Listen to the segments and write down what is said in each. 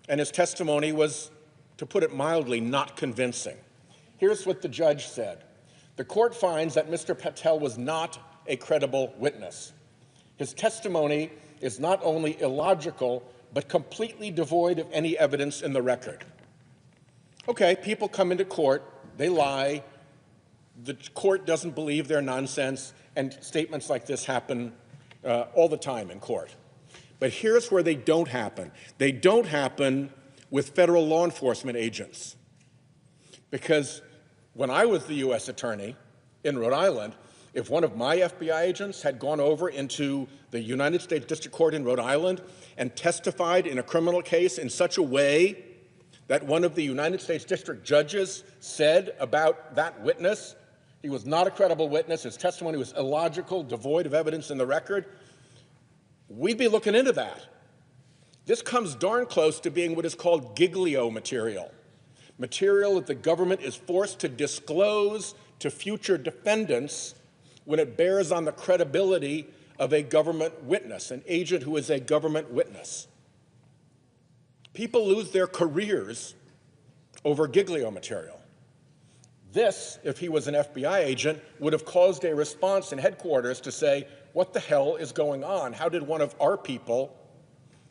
and his testimony was, to put it mildly, not convincing. Here's what the judge said. The court finds that Mr. Patel was not a credible witness. His testimony is not only illogical, but completely devoid of any evidence in the record. Okay, people come into court, they lie, the court doesn't believe their nonsense, and statements like this happen all the time in court. But here's where they don't happen. They don't happen with federal law enforcement agents. Because when I was the U.S. attorney in Rhode Island, if one of my FBI agents had gone over into the United States District Court in Rhode Island and testified in a criminal case in such a way that one of the United States District judges said about that witness, he was not a credible witness, his testimony was illogical, devoid of evidence in the record, we'd be looking into that. This comes darn close to being what is called giglio material, material that the government is forced to disclose to future defendants when it bears on the credibility of a government witness, an agent who is a government witness. People lose their careers over giglio material. This, if he was an FBI agent, would have caused a response in headquarters to say, what the hell is going on? How did one of our people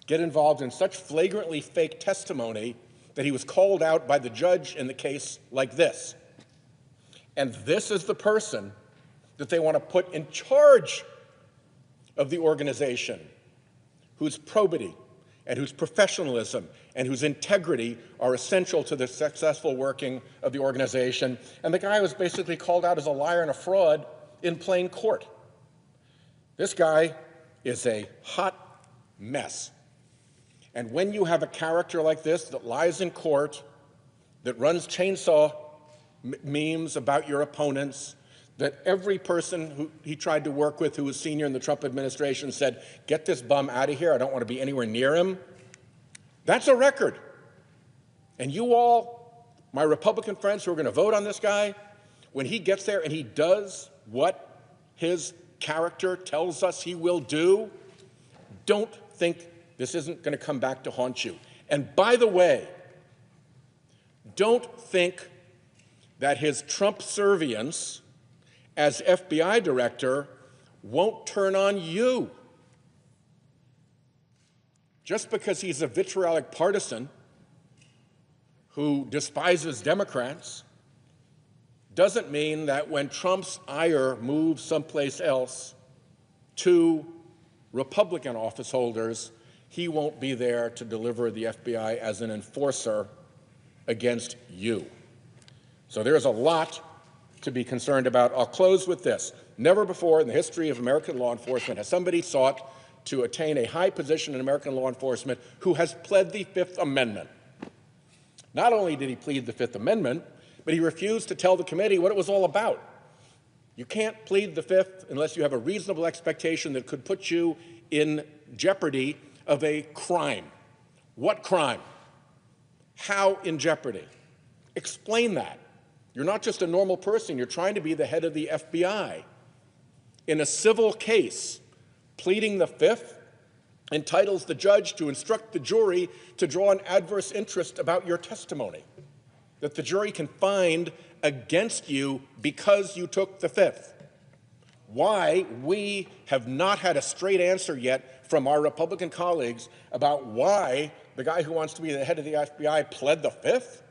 get involved in such flagrantly fake testimony that he was called out by the judge in the case like this? And this is the person that they want to put in charge of the organization, whose probity and whose professionalism and whose integrity are essential to the successful working of the organization. And the guy was basically called out as a liar and a fraud in plain court. This guy is a hot mess. And when you have a character like this that lies in court, that runs chainsaw memes about your opponents, that every person who he tried to work with who was senior in the Trump administration said, get this bum out of here, I don't want to be anywhere near him, that's a record. And you all, my Republican friends who are going to vote on this guy, when he gets there and he does what his character tells us he will do, don't think this isn't going to come back to haunt you. And by the way, don't think that his Trump servience as FBI director won't turn on you. Just because he's a vitriolic partisan who despises Democrats doesn't mean that when Trump's ire moves someplace else to Republican office holders, he won't be there to deliver the FBI as an enforcer against you. So there's a lot to be concerned about. I'll close with this. Never before in the history of American law enforcement has somebody sought to attain a high position in American law enforcement who has pled the Fifth Amendment. Not only did he plead the Fifth Amendment, but he refused to tell the committee what it was all about. You can't plead the Fifth unless you have a reasonable expectation that could put you in jeopardy of a crime. What crime? How in jeopardy? Explain that. You're not just a normal person. You're trying to be the head of the FBI. In a civil case, pleading the Fifth entitles the judge to instruct the jury to draw an adverse interest about your testimony, that the jury can find against you because you took the Fifth. Why we have not had a straight answer yet from our Republican colleagues about why the guy who wants to be the head of the FBI pled the Fifth?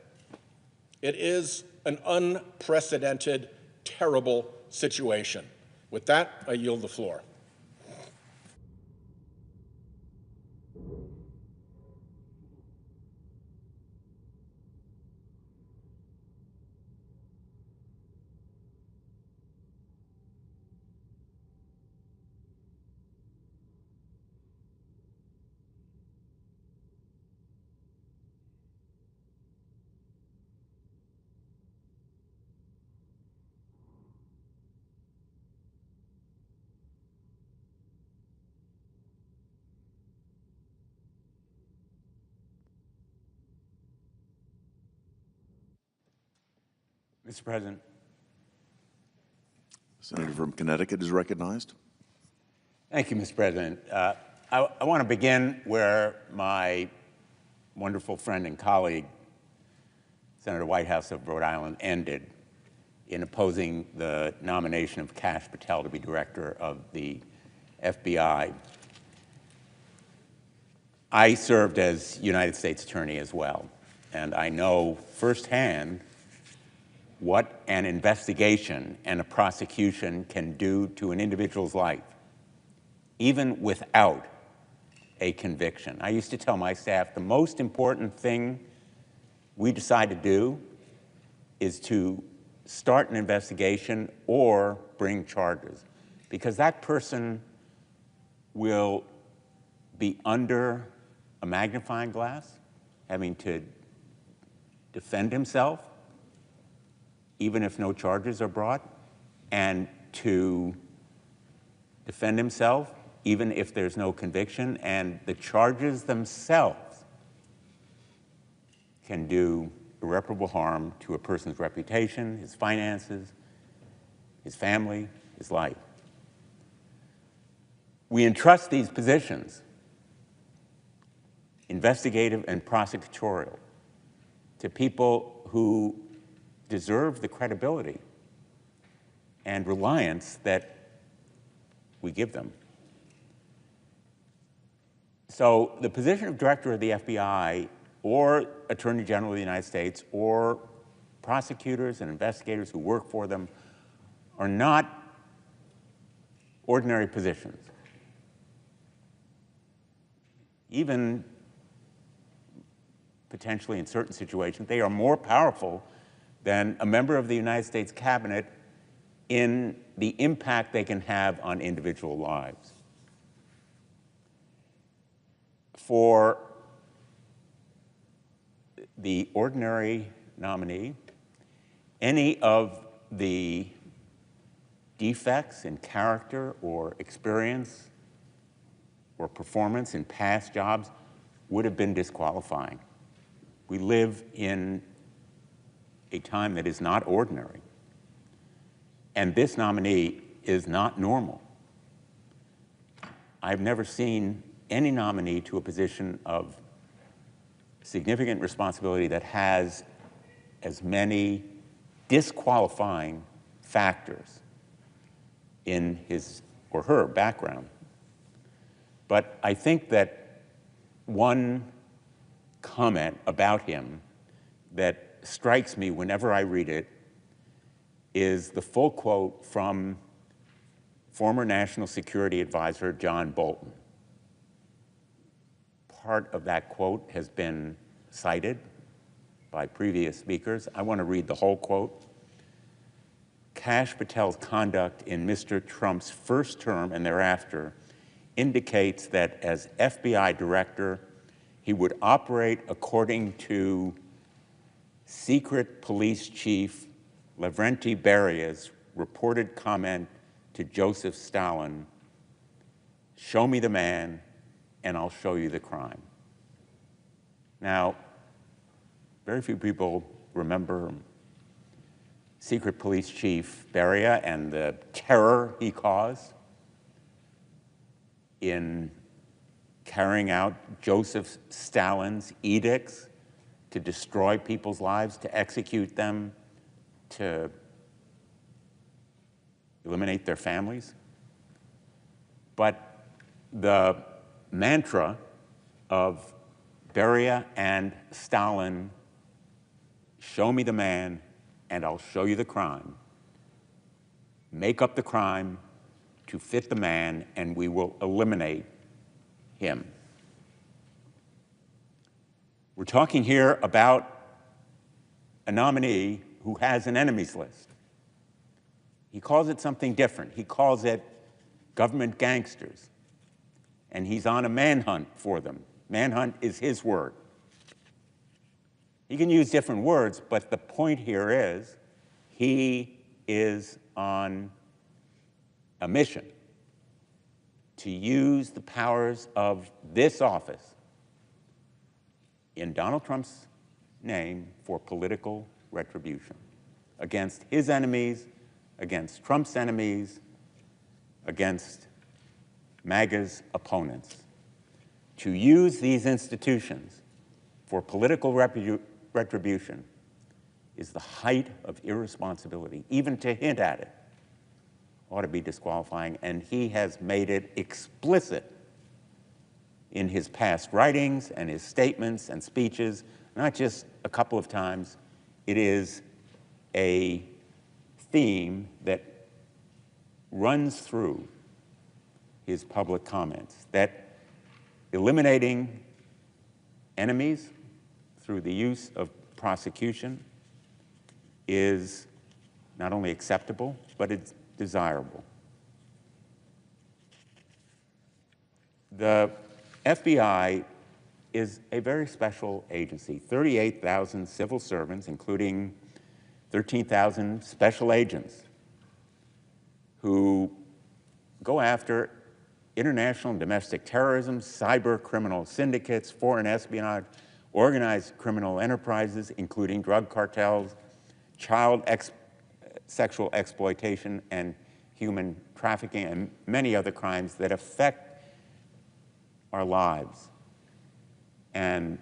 It is an unprecedented, terrible situation. With that, I yield the floor. Mr. President. Senator from Connecticut is recognized. Thank you, Mr. President. I want to begin where my wonderful friend and colleague, Senator Whitehouse of Rhode Island, ended in opposing the nomination of Kash Patel to be director of the FBI. I served as United States Attorney as well, and I know firsthand what an investigation and a prosecution can do to an individual's life, even without a conviction. I used to tell my staff the most important thing we decide to do is to start an investigation or bring charges, because that person will be under a magnifying glass, having to defend himself, even if no charges are brought, and to defend himself even if there's no conviction, and the charges themselves can do irreparable harm to a person's reputation, his finances, his family, his life. We entrust these positions, investigative and prosecutorial, to people who deserve the credibility and reliance that we give them. So the position of director of the FBI or Attorney General of the United States or prosecutors and investigators who work for them are not ordinary positions. Even potentially in certain situations, they are more powerful than a member of the United States cabinet in the impact they can have on individual lives. For the ordinary nominee, any of the defects in character or experience or performance in past jobs would have been disqualifying. We live in a time that is not ordinary, and this nominee is not normal. I've never seen any nominee to a position of significant responsibility that has as many disqualifying factors in his or her background. But I think that one comment about him that strikes me whenever I read it is the full quote from former National Security Advisor John Bolton. Part of that quote has been cited by previous speakers. I want to read the whole quote. Kash Patel's conduct in Mr. Trump's first term and thereafter indicates that as FBI director, he would operate according to secret police chief Lavrenti Beria's reported comment to Joseph Stalin, "Show me the man, and I'll show you the crime." Now, very few people remember Secret Police Chief Beria and the terror he caused in carrying out Joseph Stalin's edicts to destroy people's lives, to execute them, to eliminate their families. But the mantra of Beria and Stalin, "Show me the man and I'll show you the crime," make up the crime to fit the man and we will eliminate him. We're talking here about a nominee who has an enemies list. He calls it something different. He calls it government gangsters. And he's on a manhunt for them. Manhunt is his word. He can use different words, but the point here is he is on a mission to use the powers of this office in Donald Trump's name for political retribution against his enemies, against Trump's enemies, against MAGA's opponents, to use these institutions for political retribution is the height of irresponsibility. Even to hint at it ought to be disqualifying, and he has made it explicit in his past writings and his statements and speeches, not just a couple of times. It is a theme that runs through his public comments, that eliminating enemies through the use of prosecution is not only acceptable, but it's desirable. The FBI is a very special agency, 38,000 civil servants, including 13,000 special agents who go after international and domestic terrorism, cyber criminal syndicates, foreign espionage, organized criminal enterprises, including drug cartels, sexual exploitation, and human trafficking, and many other crimes that affect our lives and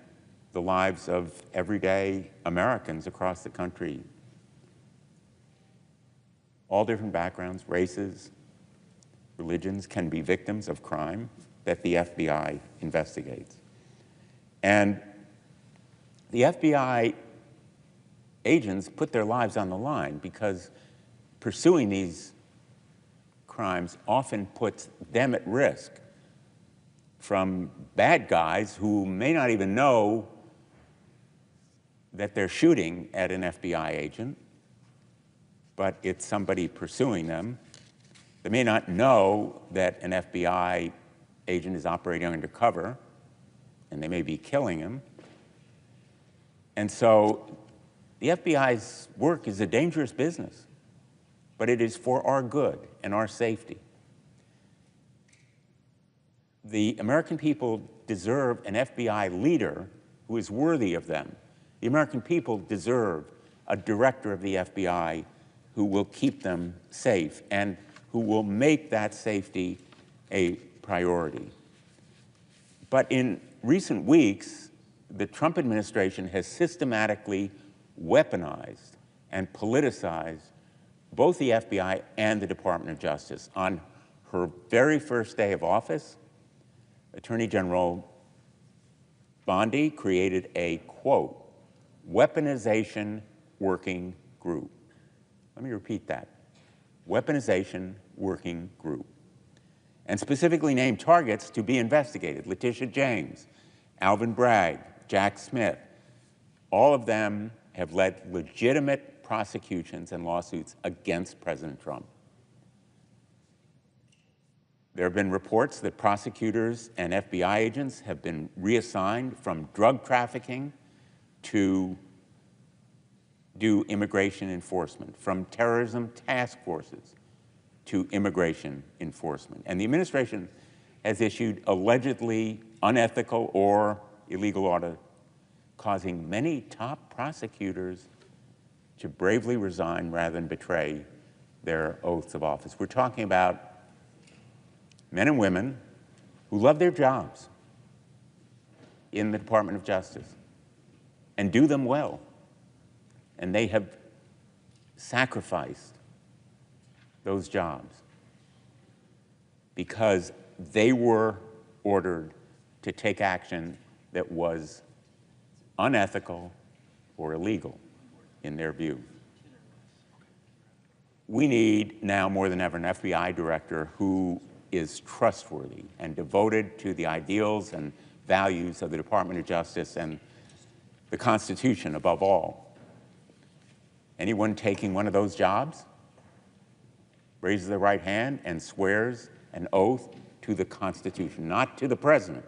the lives of everyday Americans across the country. All different backgrounds, races, religions can be victims of crime that the FBI investigates. And the FBI agents put their lives on the line because pursuing these crimes often puts them at risk from bad guys who may not even know that they're shooting at an FBI agent, but it's somebody pursuing them. They may not know that an FBI agent is operating undercover, and they may be killing him. And so the FBI's work is a dangerous business, but it is for our good and our safety. The American people deserve an FBI leader who is worthy of them. The American people deserve a director of the FBI who will keep them safe and who will make that safety a priority. But in recent weeks, the Trump administration has systematically weaponized and politicized both the FBI and the Department of Justice. On her very first day of office, Attorney General Bondi created a, quote, weaponization working group. Let me repeat that. Weaponization working group. And specifically named targets to be investigated: Letitia James, Alvin Bragg, Jack Smith. All of them have led legitimate prosecutions and lawsuits against President Trump. There have been reports that prosecutors and FBI agents have been reassigned from drug trafficking to do immigration enforcement, from terrorism task forces to immigration enforcement. And the administration has issued allegedly unethical or illegal orders, causing many top prosecutors to bravely resign rather than betray their oaths of office. We're talking about men and women who love their jobs in the Department of Justice and do them well. And they have sacrificed those jobs because they were ordered to take action that was unethical or illegal in their view. We need now more than ever an FBI director who is trustworthy and devoted to the ideals and values of the Department of Justice and the Constitution above all. Anyone taking one of those jobs raises their right hand and swears an oath to the Constitution, not to the President,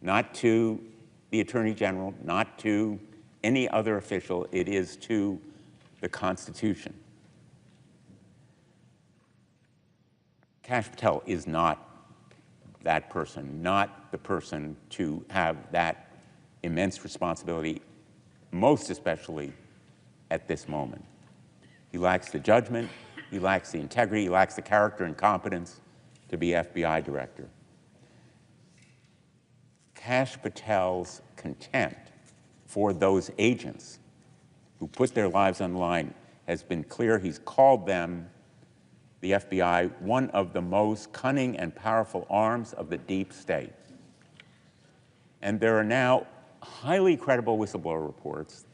not to the Attorney General, not to any other official. It is to the Constitution. Kash Patel is not that person, not the person to have that immense responsibility, most especially at this moment. He lacks the judgment, he lacks the integrity, he lacks the character and competence to be FBI director. Kash Patel's contempt for those agents who put their lives on the line has been clear. He's called them, the FBI, one of the most cunning and powerful arms of the deep state. And there are now highly credible whistleblower reports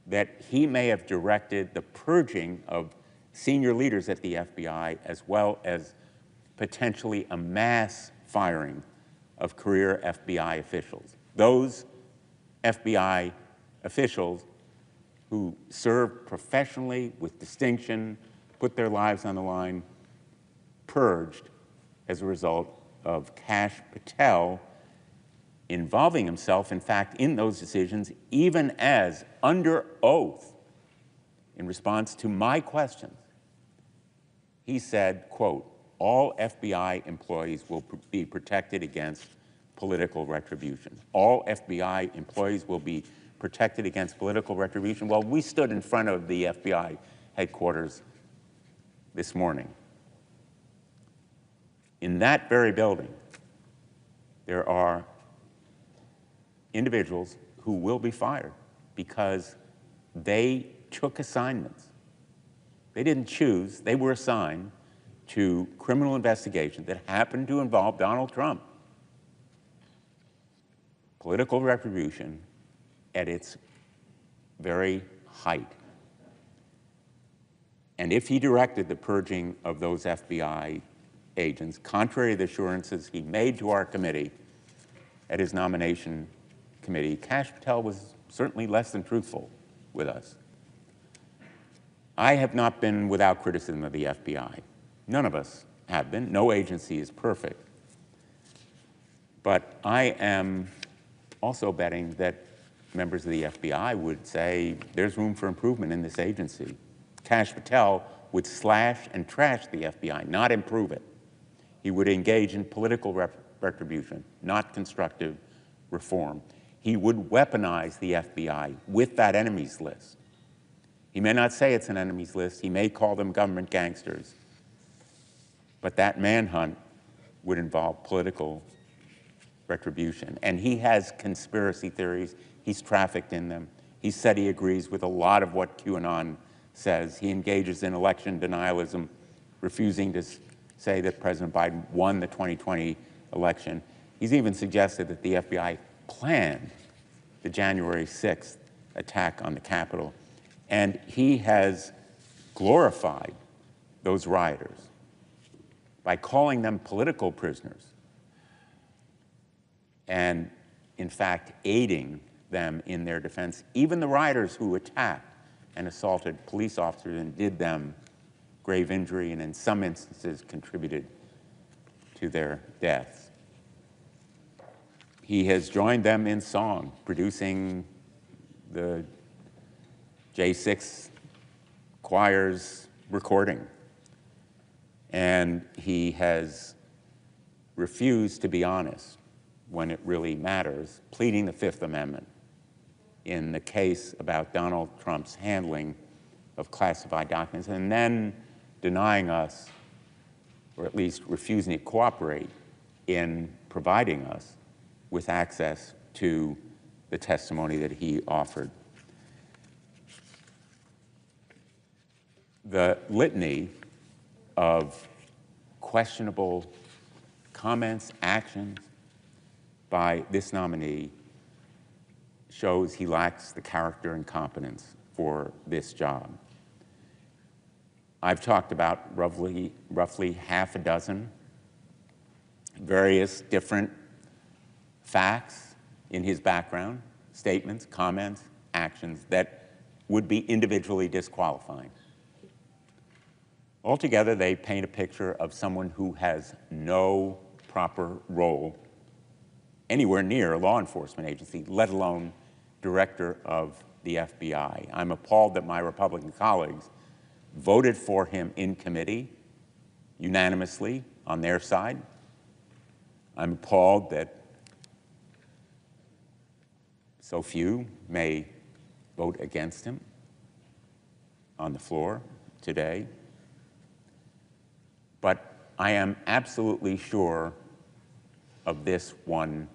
that he may have directed the purging of senior leaders at the FBI, as well as potentially a mass firing of career FBI officials. Those FBI officials who served professionally with distinction, put their lives on the line, purged as a result of Kash Patel involving himself, in fact, in those decisions, even as under oath, in response to my questions, he said, quote, all FBI employees will be protected against political retribution. All FBI employees will be protected against political retribution. Well, we stood in front of the FBI headquarters this morning. In that very building, there are individuals who will be fired because they took assignments. They didn't choose, they were assigned to criminal investigations that happened to involve Donald Trump. Political retribution at its very height. And if he directed the purging of those FBI agents, contrary to the assurances he made to our committee at his nomination committee, Kash Patel was certainly less than truthful with us. I have not been without criticism of the FBI. None of us have been. No agency is perfect. But I am also betting that members of the FBI would say there's room for improvement in this agency. Kash Patel would slash and trash the FBI, not improve it. He would engage in political retribution, not constructive reform. He would weaponize the FBI with that enemies list. He may not say it's an enemies list. He may call them government gangsters. But that manhunt would involve political retribution. And he has conspiracy theories. He's trafficked in them. He said he agrees with a lot of what QAnon says. He engages in election denialism, refusing to say that President Biden won the 2020 election. He's even suggested that the FBI planned the January 6th attack on the Capitol. And he has glorified those rioters by calling them political prisoners and, in fact, aiding them in their defense. Even the rioters who attacked and assaulted police officers and did them grave injury and in some instances contributed to their deaths. He has joined them in song, producing the J6 choir's recording. And he has refused to be honest when it really matters, pleading the Fifth Amendment in the case about Donald Trump's handling of classified documents, and then denying us, or at least refusing to cooperate in providing us with access to the testimony that he offered. The litany of questionable comments, actions by this nominee shows he lacks the character and competence for this job. I've talked about roughly half a dozen various different facts in his background, statements, comments, actions that would be individually disqualifying. Altogether, they paint a picture of someone who has no proper role anywhere near a law enforcement agency, let alone director of the FBI. I'm appalled that my Republican colleagues voted for him in committee unanimously on their side. I'm appalled that so few may vote against him on the floor today. But I am absolutely sure of this one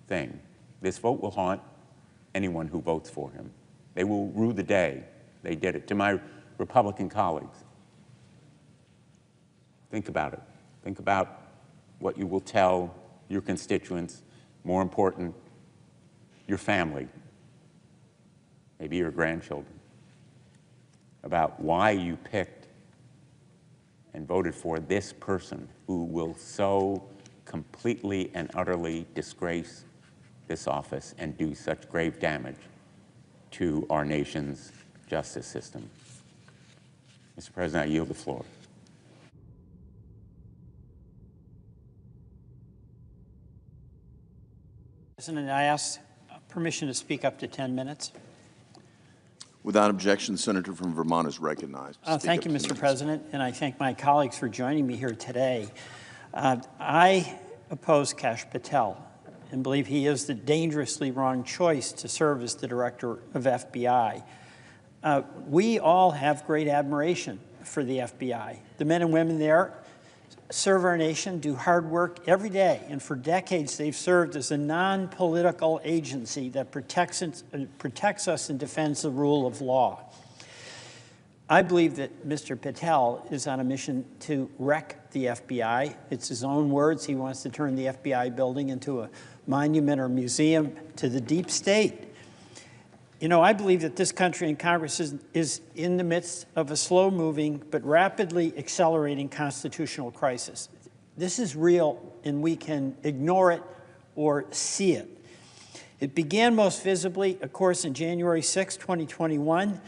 thing. This vote will haunt anyone who votes for him. They will rue the day they did it. To my Republican colleagues, think about it. Think about what you will tell your constituents, more important, your family, maybe your grandchildren, about why you picked and voted for this person who will so completely and utterly disgrace this office and do such grave damage to our nation's justice system. Mr. President, I yield the floor. President, I ask permission to speak up to 10 minutes. Without objection, the senator from Vermont is recognized. Thank you, Mr. President, and I thank my colleagues for joining me here today. I oppose Kash Patel and believe he is the dangerously wrong choice to serve as the director of FBI. We all have great admiration for the FBI. The men and women there serve our nation, do hard work every day, and for decades they've served as a non-political agency that protects us and defends the rule of law. I believe that Mr. Patel is on a mission to wreck the FBI. It's his own words. He wants to turn the FBI building into a monument or museum to the deep state. You know, I believe that this country and Congress is in the midst of a slow-moving but rapidly accelerating constitutional crisis. This is real, and we can ignore it or see it. It began most visibly, of course, in January 6, 2021,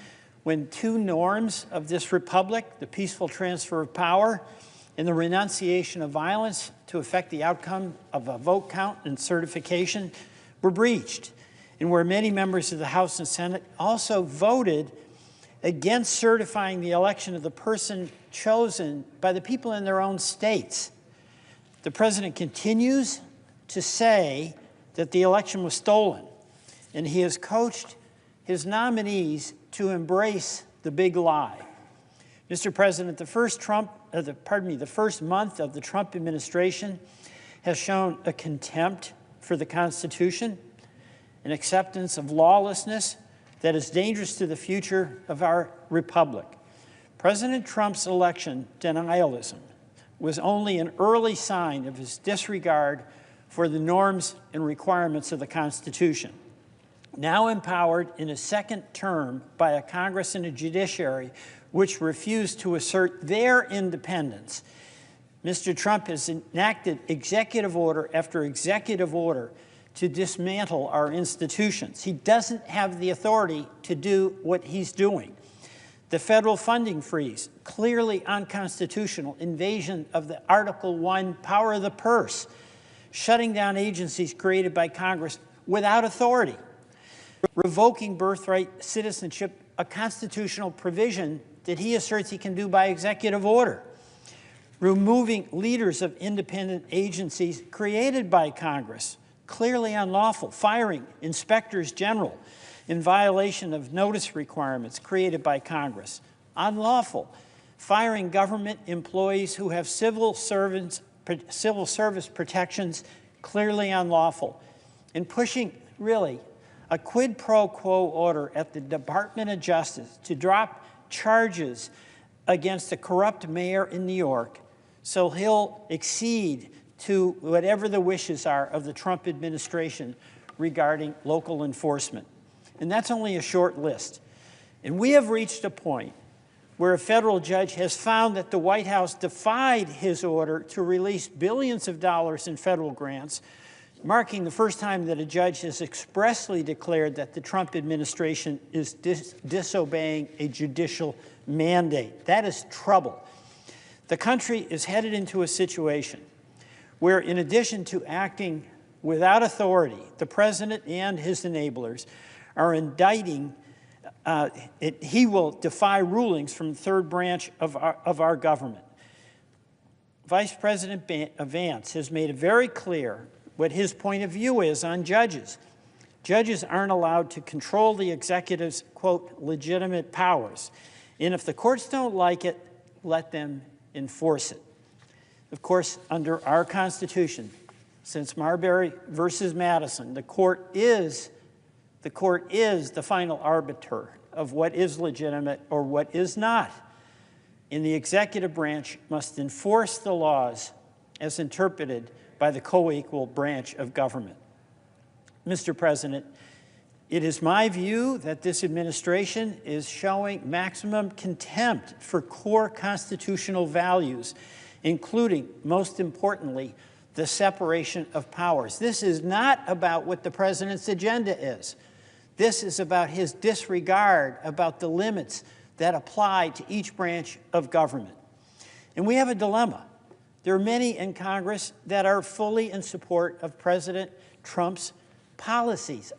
when two norms of this republic, the peaceful transfer of power and the renunciation of violence to affect the outcome of a vote count and certification, were breached, and where many members of the House and Senate also voted against certifying the election of the person chosen by the people in their own states. The president continues to say that the election was stolen, and he has coached his nominees to embrace the big lie. Mr. President, the first month of the Trump administration has shown a contempt for the Constitution, an acceptance of lawlessness that is dangerous to the future of our republic. President Trump's election denialism was only an early sign of his disregard for the norms and requirements of the Constitution. Now empowered in his second term by a Congress and a judiciary which refused to assert their independence, Mr. Trump has enacted executive order after executive order to dismantle our institutions. He doesn't have the authority to do what he's doing. The federal funding freeze, clearly unconstitutional, invasion of the Article I power of the purse, shutting down agencies created by Congress without authority, revoking birthright citizenship, a constitutional provision that he asserts he can do by executive order, removing leaders of independent agencies created by Congress, clearly unlawful, firing inspectors general in violation of notice requirements created by Congress, unlawful, firing government employees who have civil service protections, clearly unlawful, and pushing, really, a quid pro quo order at the Department of Justice to drop charges against a corrupt mayor in New York so he'll accede to whatever the wishes are of the Trump administration regarding local enforcement. And that's only a short list. And we have reached a point where a federal judge has found that the White House defied his order to release billions of dollars in federal grants, marking the first time that a judge has expressly declared that the Trump administration is disobeying a judicial mandate. That is trouble. The country is headed into a situation where, in addition to acting without authority, the president and his enablers are indicting, he will defy rulings from the third branch of our government. Vice President Vance has made it very clear what his point of view is on judges. Judges aren't allowed to control the executive's, quote, legitimate powers. And if the courts don't like it, let them enforce it. Of course, under our Constitution, since Marbury versus Madison, the court is the final arbiter of what is legitimate or what is not. And the executive branch must enforce the laws as interpreted by the co-equal branch of government. Mr. President, it is my view that this administration is showing maximum contempt for core constitutional values, including, most importantly, the separation of powers. This is not about what the president's agenda is. This is about his disregard about the limits that apply to each branch of government. And we have a dilemma. There are many in Congress that are fully in support of President Trump's policies.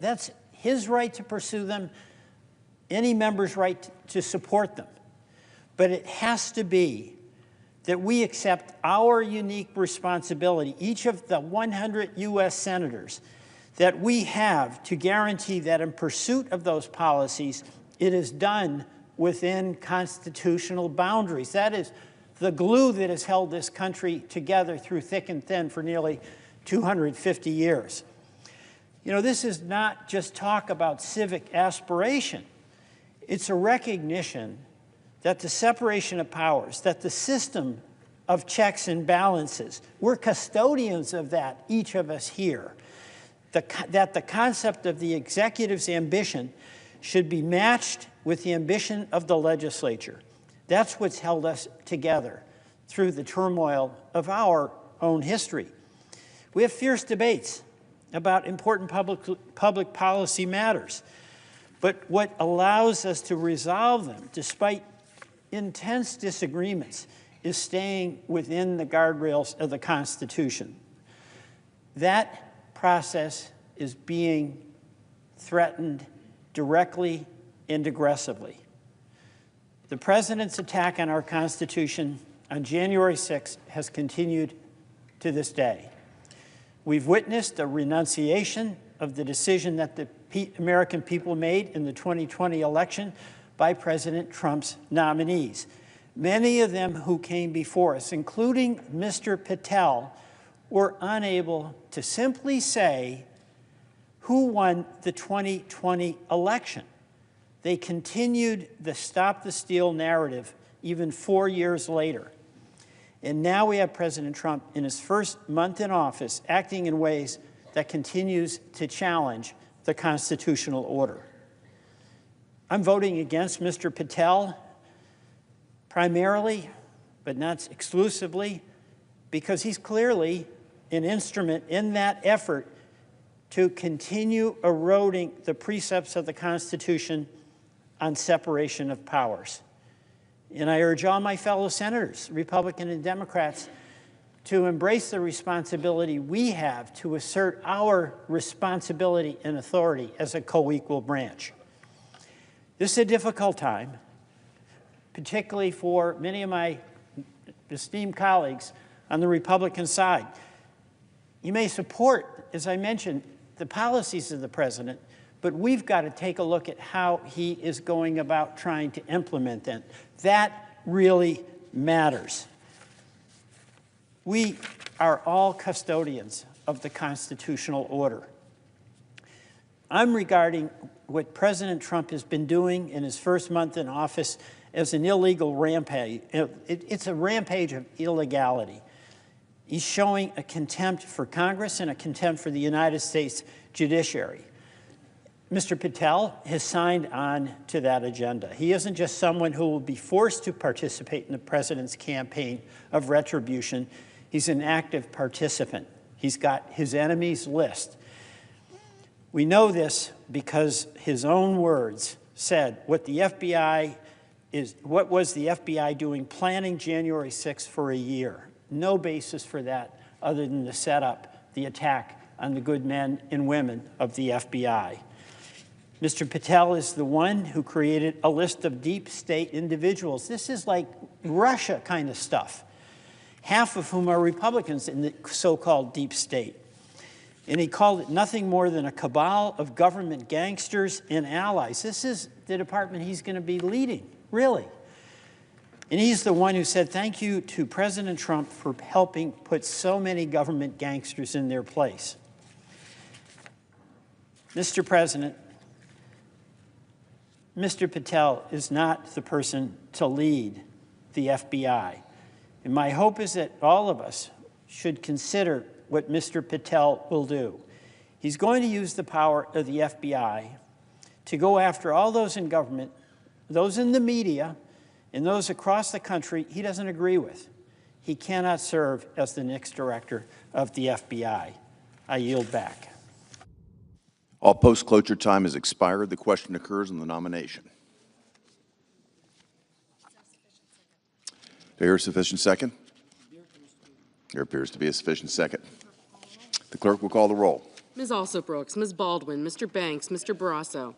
That's his right to pursue them, any member's right to support them. But it has to be that we accept our unique responsibility, each of the 100 U.S. senators, that we have to guarantee that in pursuit of those policies, it is done within constitutional boundaries. That is the glue that has held this country together through thick and thin for nearly 250 years. You know, this is not just talk about civic aspiration. It's a recognition that the separation of powers, that the system of checks and balances, we're custodians of that, each of us here, that the concept of the executive's ambition should be matched with the ambition of the legislature. That's what's held us together through the turmoil of our own history. We have fierce debates about important public policy matters, but what allows us to resolve them, despite intense disagreements, is staying within the guardrails of the Constitution. That process is being threatened directly and aggressively. The president's attack on our Constitution on January 6th has continued to this day. We've witnessed a renunciation of the decision that the American people made in the 2020 election by President Trump's nominees. Many of them who came before us, including Mr. Patel, were unable to simply say who won the 2020 election. They continued the Stop the Steal narrative even 4 years later. And now we have President Trump in his first month in office acting in ways that continues to challenge the constitutional order. I'm voting against Mr. Patel primarily, but not exclusively, because he's clearly an instrument in that effort to continue eroding the precepts of the Constitution on separation of powers. And I urge all my fellow senators, Republican and Democrats, to embrace the responsibility we have to assert our responsibility and authority as a co-equal branch. This is a difficult time, particularly for many of my esteemed colleagues on the Republican side. You may support, as I mentioned, the policies of the president, but we've got to take a look at how he is going about trying to implement them. That really matters. We are all custodians of the constitutional order. I'm regarding what President Trump has been doing in his first month in office as an illegal rampage. It's a rampage of illegality. He's showing a contempt for Congress and a contempt for the United States judiciary. Mr. Patel has signed on to that agenda. He isn't just someone who will be forced to participate in the president's campaign of retribution. He's an active participant. He's got his enemies list. We know this because his own words said what was the FBI doing planning January 6th for a year? No basis for that other than to set up the attack on the good men and women of the FBI. Mr. Patel is the one who created a list of deep state individuals. This is like Russia kind of stuff, half of whom are Republicans in the so-called deep state. And he called it nothing more than a cabal of government gangsters and allies. This is the department he's going to be leading, really. And he's the one who said thank you to President Trump for helping put so many government gangsters in their place. Mr. President, Mr. Patel is not the person to lead the FBI. And my hope is that all of us should consider what Mr. Patel will do. He's going to use the power of the FBI to go after all those in government, those in the media, and those across the country he doesn't agree with. He cannot serve as the next director of the FBI. I yield back. All post-cloture time has expired. The question occurs on the nomination. Do I hear a sufficient second? There appears to be a sufficient second. The clerk will call the roll. Ms. Alsobrooks, Ms. Baldwin, Mr. Banks, Mr. Barrasso.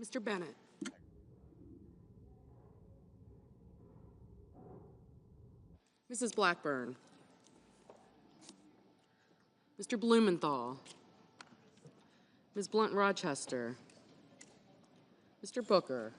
Mr. Bennett. Mrs. Blackburn. Mr. Blumenthal. Ms. Blunt-Rochester. Mr. Booker.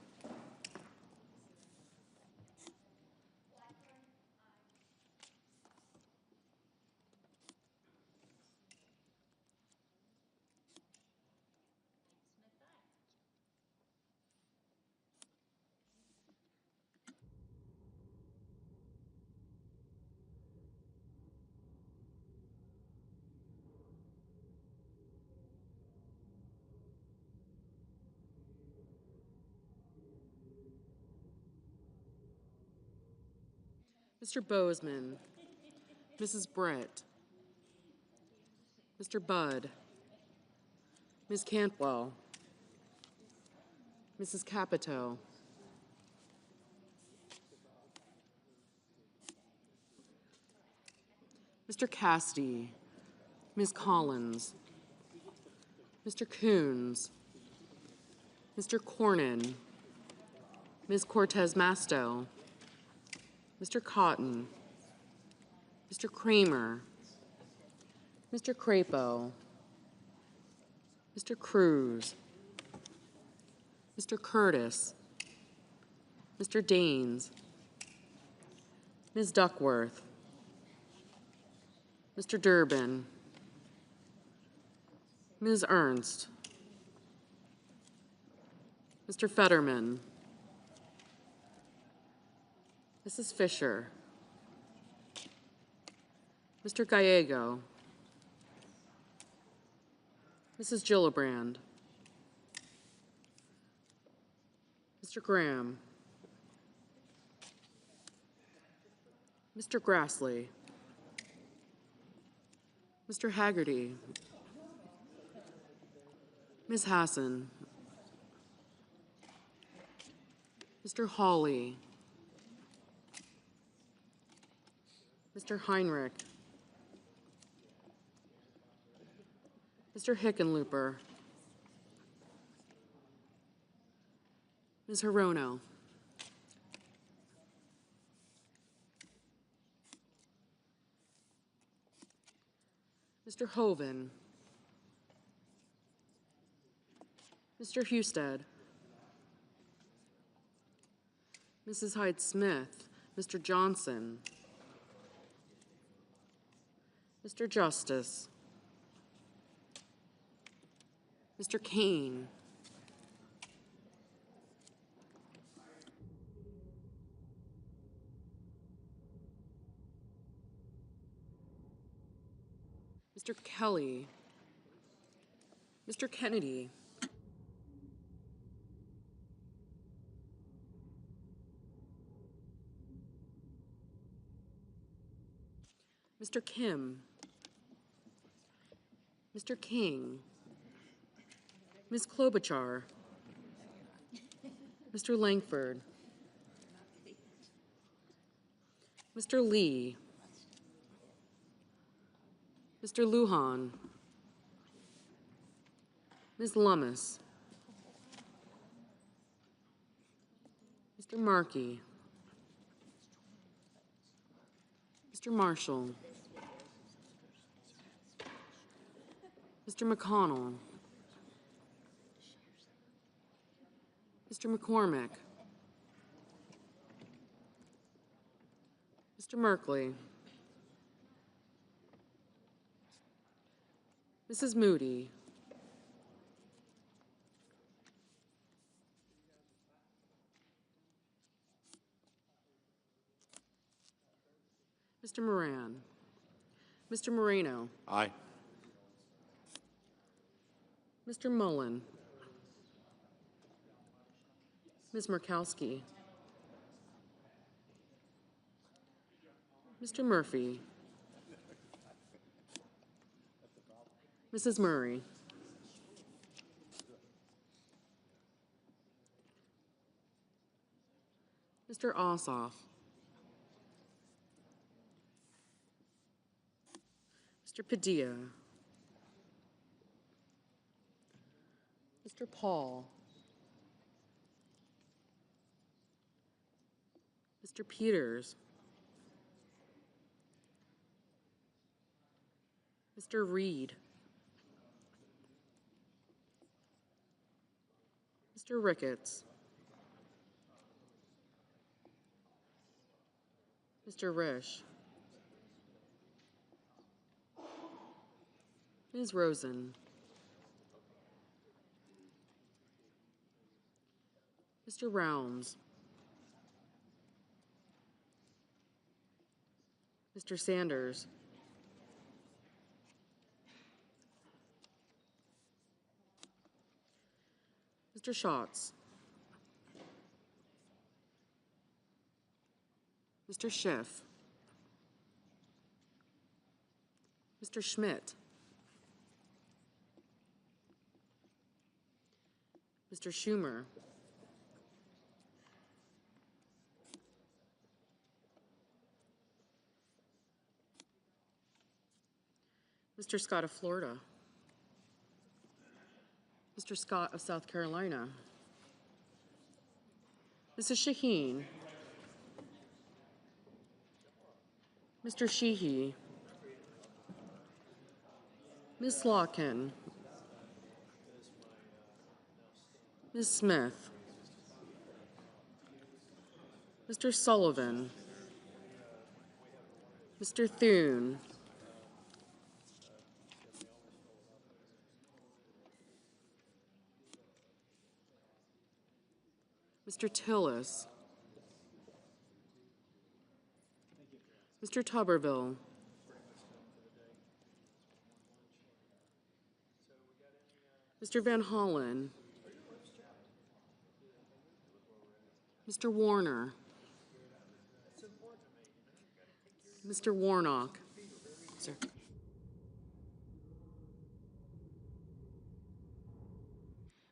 Mr. Bozeman, Mrs. Brett, Mr. Budd, Ms. Cantwell, Mrs. Capito, Mr. Cassidy, Ms. Collins, Mr. Coons, Mr. Cornyn, Ms. Cortez Masto, Mr. Cotton, Mr. Kramer, Mr. Crapo, Mr. Cruz, Mr. Curtis, Mr. Daines, Ms. Duckworth, Mr. Durbin, Ms. Ernst, Mr. Fetterman, Mrs. Fisher, Mr. Gallego, Mrs. Gillibrand, Mr. Graham, Mr. Grassley, Mr. Haggerty, Ms. Hassan, Mr. Hawley, Mr. Heinrich, Mr. Hickenlooper, Ms. Hirono, Mr. Hoven, Mr. Husted, Mrs. Hyde-Smith, Mr. Johnson, Mr. Justice, Mr. Kane, Mr. Kelly, Mr. Kennedy, Mr. Kim, Mr. King, Ms. Klobuchar, Mr. Langford, Mr. Lee, Mr. Lujan, Ms. Lummis. Mr. Markey. Mr. Marshall. Mr. McConnell. Mr. McCormick. Mr. Merkley. Mrs. Moody. Mr. Moran. Mr. Moreno. Aye. Mr. Mullen. Ms. Murkowski. Mr. Murphy. Mrs. Murray. Mr. Ossoff. Mr. Padilla. Mr. Paul. Mr. Peters. Mr. Reed. Mr. Ricketts. Mr. Risch. Ms. Rosen. Mr. Rounds. Mr. Sanders. Mr. Schatz. Mr. Schiff. Mr. Schmidt. Mr. Schumer. Mr. Scott of Florida. Mr. Scott of South Carolina. Mrs. Shaheen. Mr. Sheehy. Ms. Slotkin. Ms. Smith. Mr. Sullivan. Mr. Thune. Mr. Tillis. Mr. Tuberville. Mr. Van Hollen. Mr. Warner. Mr. Warnock. Sir.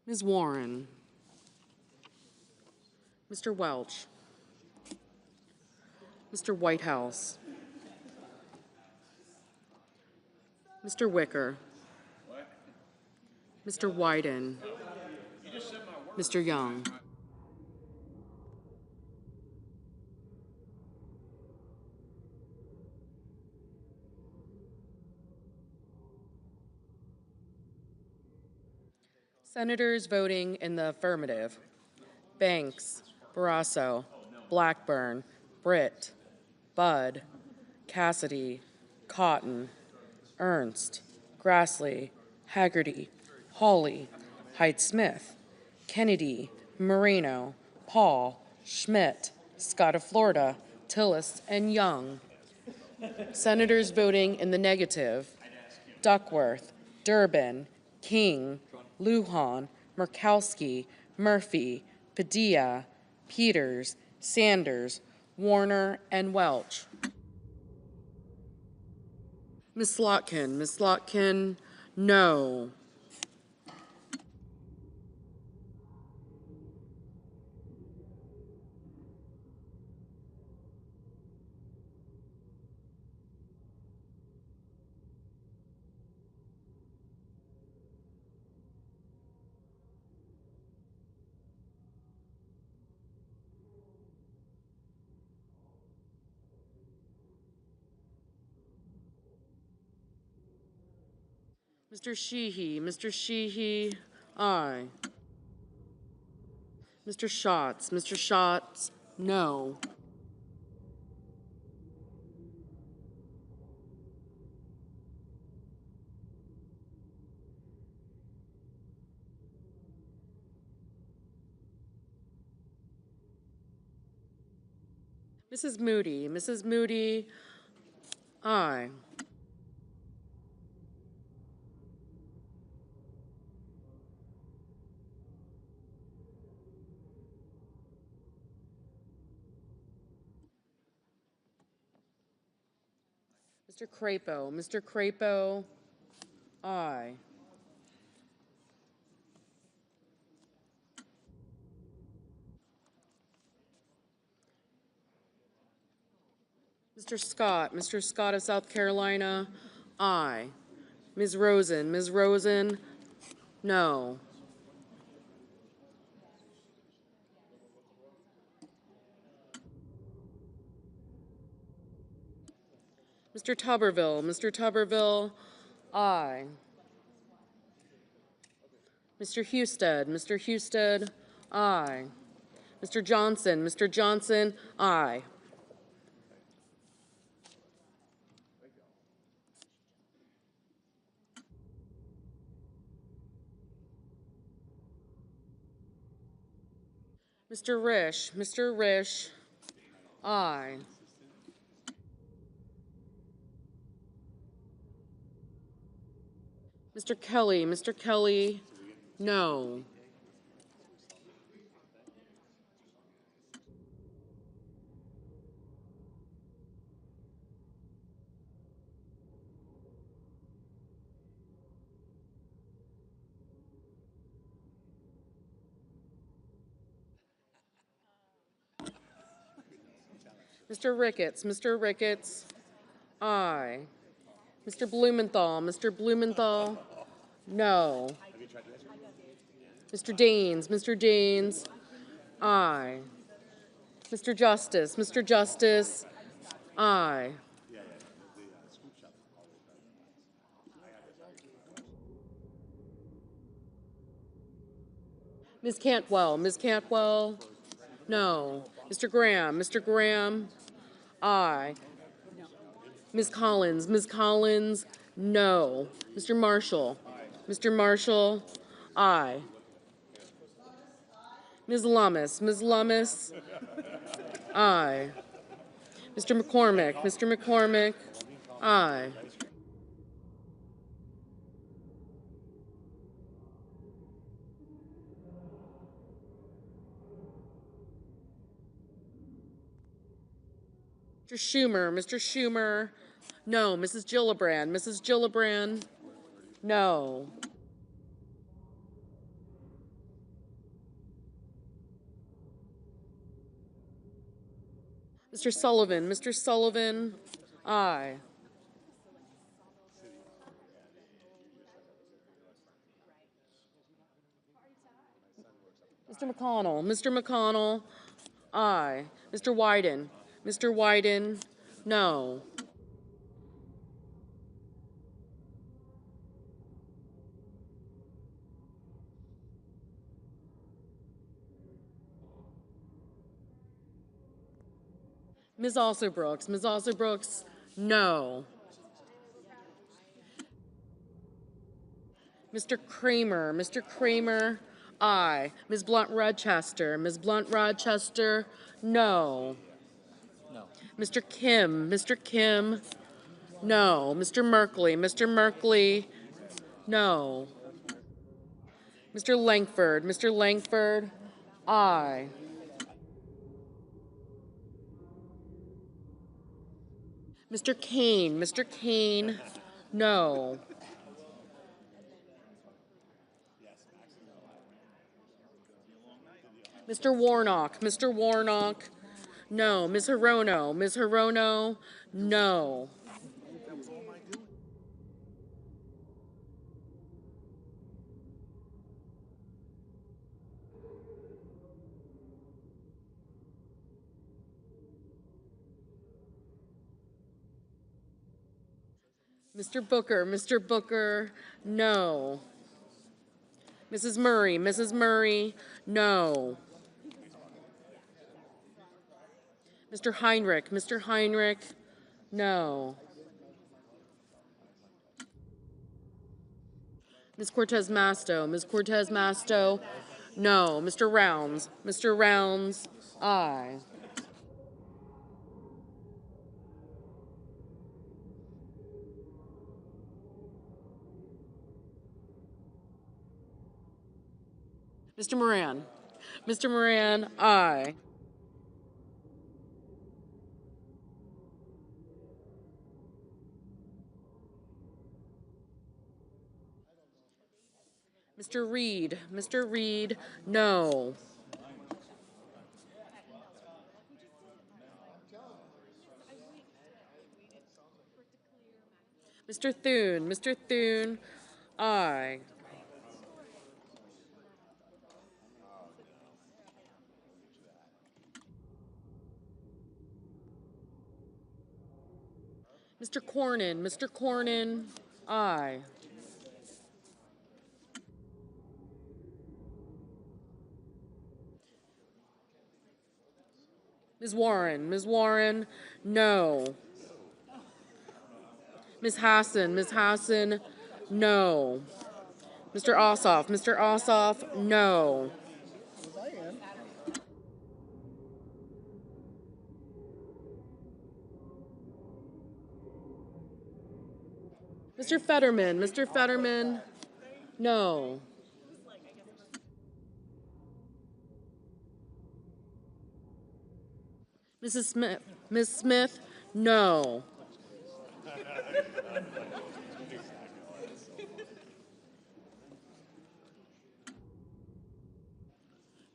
Ms. Warren. Mr. Welch. Mr. Whitehouse. Mr. Wicker. Mr. Wyden. Mr. Young. Senators voting in the affirmative: Banks, Barrasso, Blackburn, Britt, Budd, Cassidy, Cotton, Ernst, Grassley, Haggerty, Hawley, Hyde-Smith, Kennedy, Moreno, Paul, Schmidt, Scott of Florida, Tillis, and Young. Senators voting in the negative: Duckworth, Durbin, King, Lujan, Murkowski, Murphy, Padilla, Peters, Sanders, Warner, and Welch. Ms. Slotkin. Ms. Slotkin, no. Mr. Sheehy, aye. Mr. Schatz, no. Mrs. Moody, aye. Mr. Crapo, aye. Mr. Scott of South Carolina, aye. Ms. Rosen, no. Mr. Tuberville, aye. Mr. Husted, aye. Mr. Johnson, aye. Mr. Risch, aye. Mr. Kelly, no. Mr. Ricketts, aye. Mr. Blumenthal, no. Mr. Daines, aye. Mr. Justice, aye. Ms. Cantwell, no. Mr. Graham, aye. Ms. Collins, no. Mr. Marshall, aye. Ms. Lummis, aye. Mr. McCormick, aye. Mr. Schumer, no. Mrs. Gillibrand, no. Mr. Sullivan, aye. Mr. McConnell, aye. Mr. Wyden, no. Ms. Alsobrooks, no. Mr. Kramer, aye. Ms. Blunt Rochester, no. Mr. Kim, no. Mr. Merkley, no. Mr. Langford, aye. Mr. Kane, no. Mr. Warnock, no. Ms. Hirono, no. Mr. Booker, no. Mrs. Murray, no. Mr. Heinrich, no. Ms. Cortez Masto, no. Mr. Rounds, aye. Mr. Moran, aye. Mr. Reed, no. Mr. Thune, aye. Mr. Cornyn, aye. Ms. Warren, no. Ms. Hassan, no. Mr. Ossoff, no. Mr. Fetterman, no. Ms. Smith, no.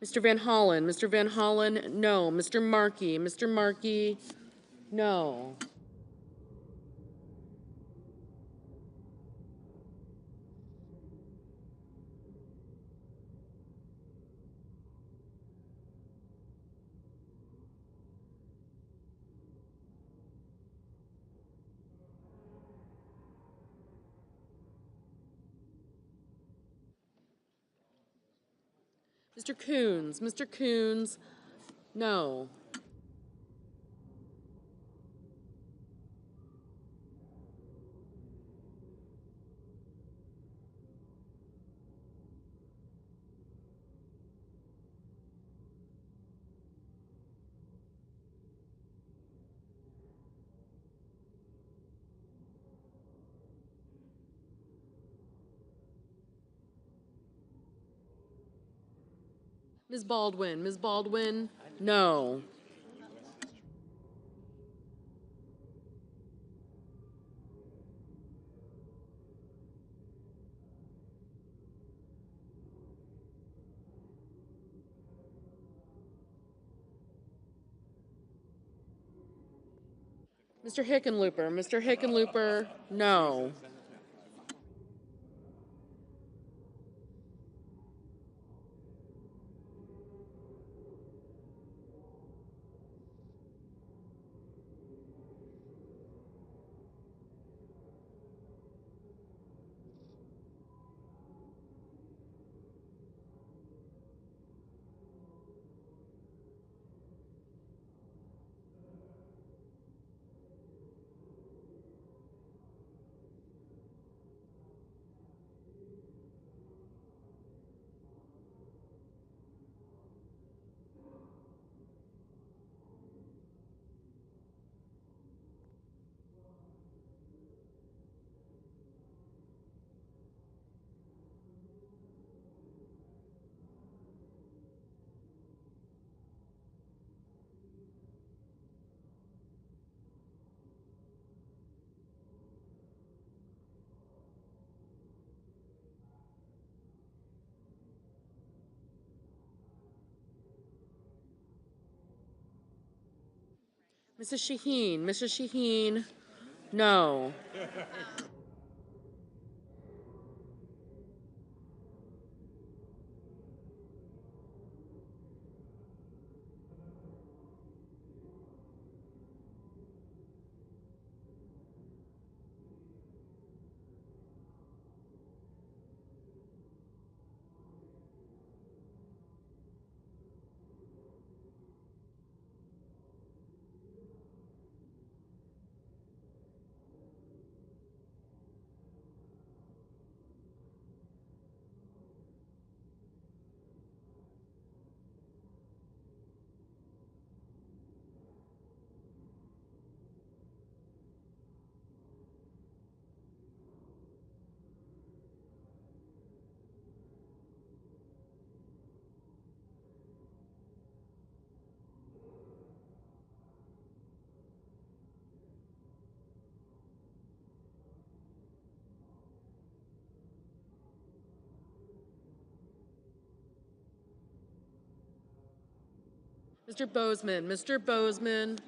Mr. Van Hollen, no. Mr. Markey, no. Mr. Coons, no. Ms. Baldwin, no. Mr. Hickenlooper, no. Mrs. Shaheen, no. Mr. Bozeman,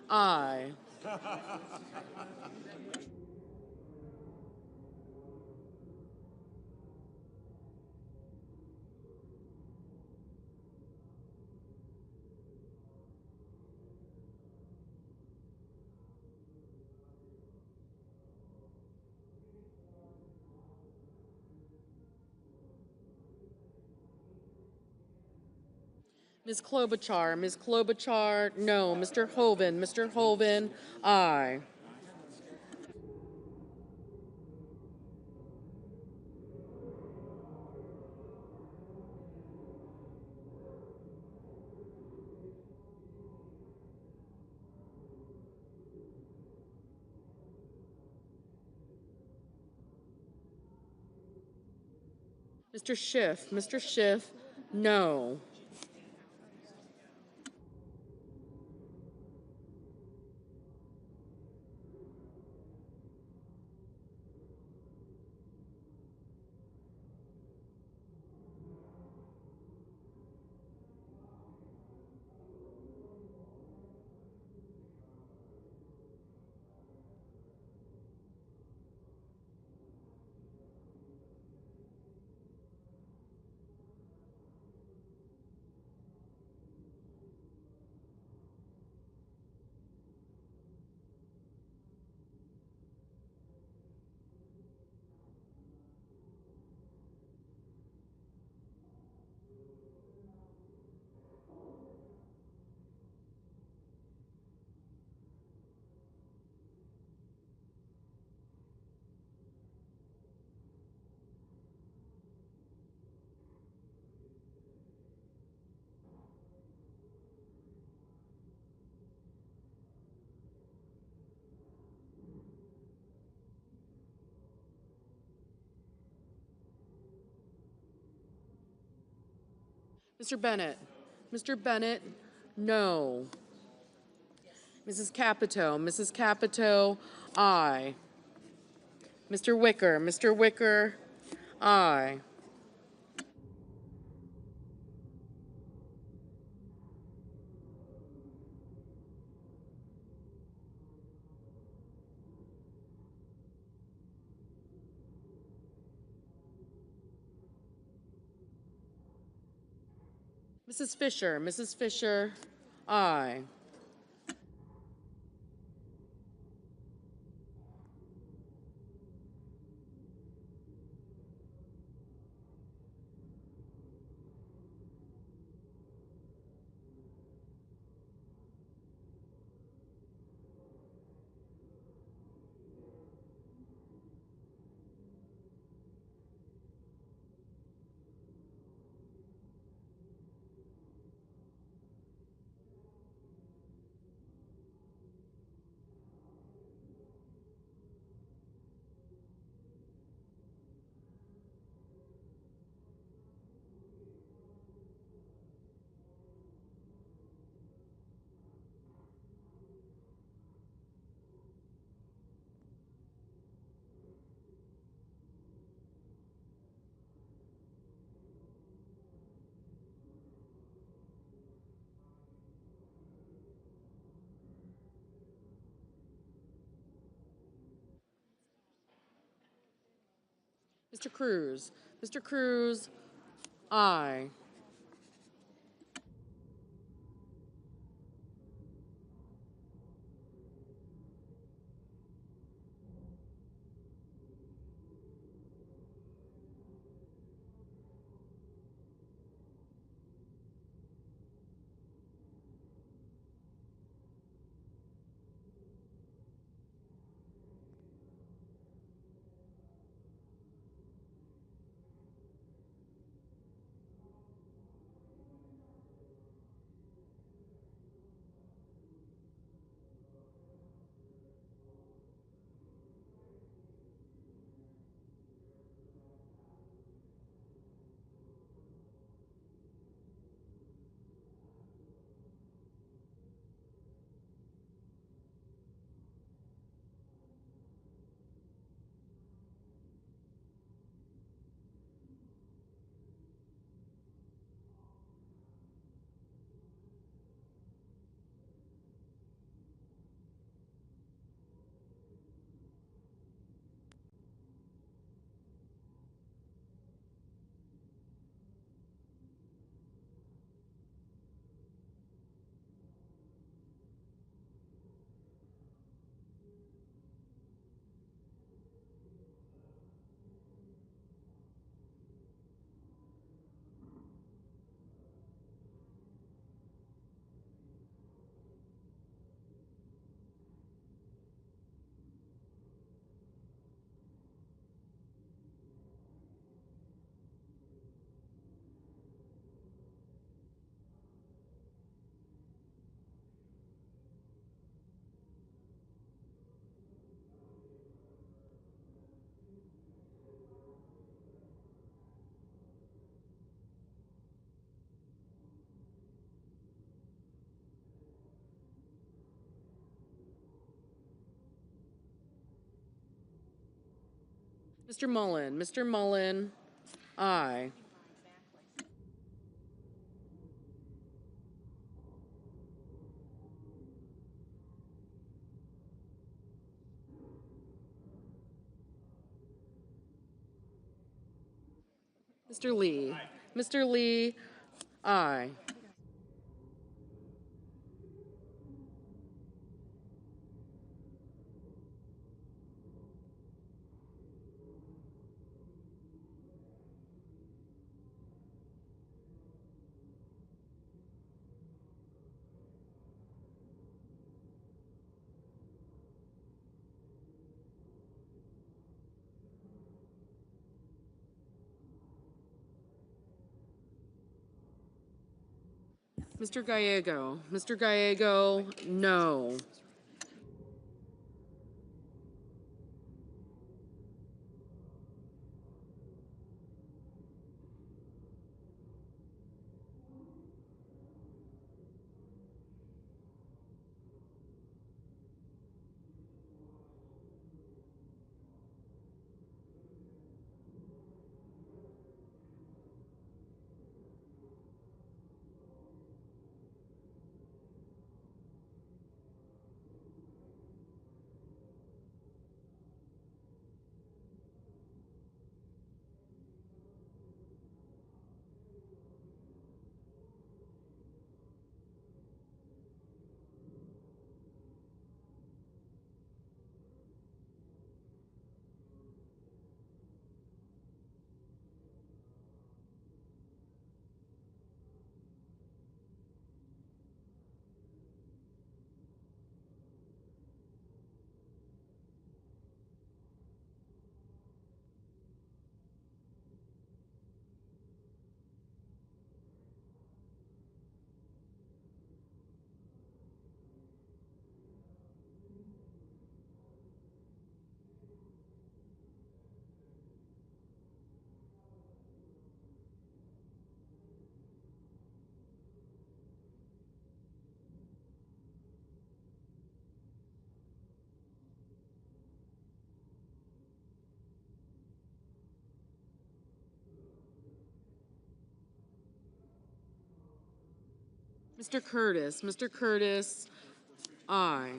aye. Ms. Klobuchar, no. Mr. Hoven, aye. Mr. Schiff, no. Mr. Bennett, no. Mrs. Capito, aye. Mr. Wicker, aye. Mrs. Fisher, aye. Mr. Cruz, aye. Mr. Mullen. Mr. Mullen, aye. Mr. Lee. Mr. Lee, aye. Mr. Gallego. Mr. Gallego, no. Mr. Curtis. Mr. Curtis, aye.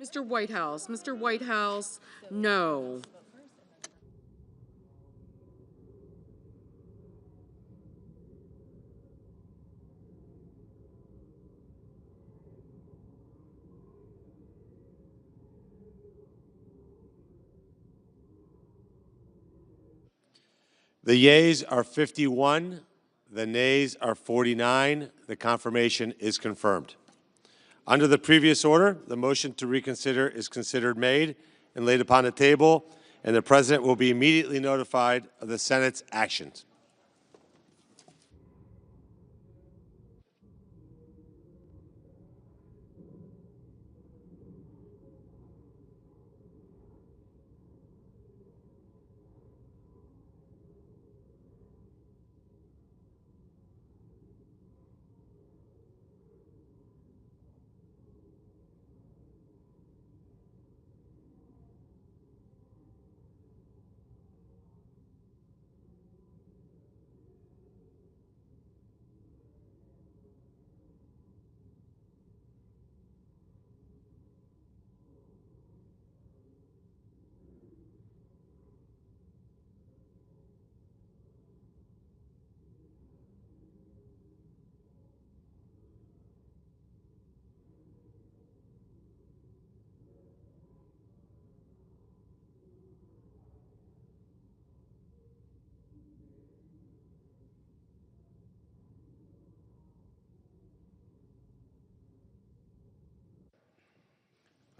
Mr. Whitehouse. Mr. Whitehouse, no. The yeas are 51. The nays are 49. The confirmation is confirmed. Under the previous order, the motion to reconsider is considered made and laid upon the table, and the President will be immediately notified of the Senate's actions.